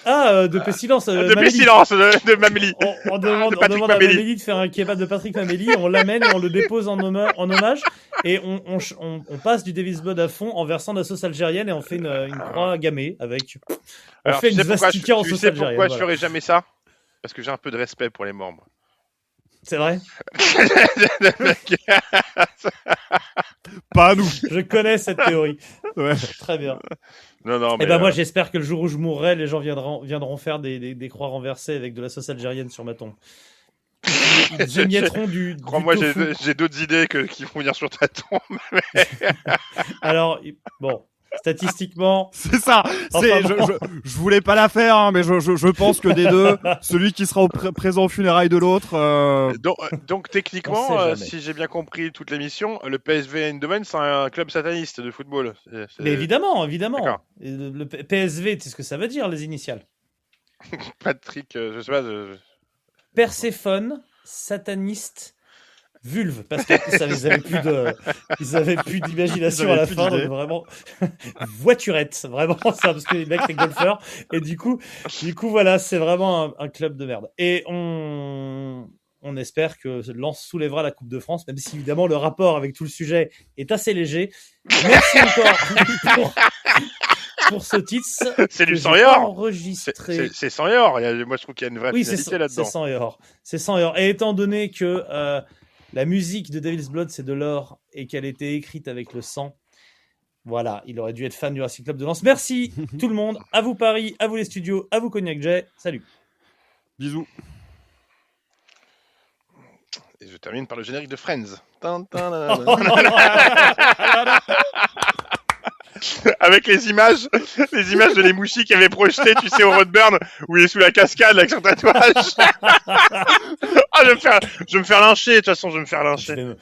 De Pestilence. De Mamélie. Pestilence, de Mamélie. On demande, de Patrick on demande à Mamélie. Mamélie de faire un kebab de Patrick Mamélie, on l'amène et on le dépose en hommage et on passe du Davis Blood à fond en versant de la sauce algérienne et on fait une croix gammée avec. On Alors, fait tu une sais pourquoi svastika en tu sauce sais algérienne. pourquoi je Voilà. ferais jamais ça? Parce que j'ai un peu de respect pour les morts, moi. C'est vrai. Le mec- Pas à nous. Je connais cette théorie. Ouais. Très bien. Non, non, mais. Et ben moi j'espère que le jour où je mourrai, les gens viendront faire des croix renversées avec de la sauce algérienne sur ma tombe. Ils émietteront du Crois-moi, tofu. j'ai d'autres idées qui vont venir sur ta tombe. Alors bon, statistiquement, C'est ça. Enfin bon. Je voulais pas la faire, hein, mais je pense que des deux, celui qui sera présent aux funérailles de l'autre. Donc On techniquement, sait jamais. si j'ai bien compris toute l'émission, le PSV Eindhoven, c'est un club sataniste de football. C'est mais évidemment. D'accord. Et le PSV, tu sais ce que ça veut dire les initiales? Patrick, je sais pas. Perséphone, sataniste, vulve, parce qu'ils avaient plus d'imagination Ils à la avaient plus fin, donc d'idées. vraiment voiturette, vraiment ça, parce que les mecs c'est golfeurs, et du coup voilà, c'est vraiment un club de merde. Et on espère que Lens soulèvera la Coupe de France, même si évidemment le rapport avec tout le sujet est assez léger. Merci encore pour ce titre. C'est du que sang j'ai et pas or. enregistré. C'est 100 et or. Moi, je trouve qu'il y a une vraie Oui, c'est finalité là-dedans. 100 et or. C'est 100 et or. Et étant donné que la musique de Devil's Blood, c'est de l'or et qu'elle était écrite avec le sang, voilà, il aurait dû être fan du Racing Club de Lens. Merci tout le monde. À vous Paris, à vous les studios, à vous Cognac J. Salut. Bisous. Et je termine par le générique de Friends. Avec les images de Lemouchi qui avait projeté, tu sais, au Roadburn, où il est sous la cascade avec son tatouage. Ah, je vais me faire lyncher, de toute façon, je vais me faire lyncher.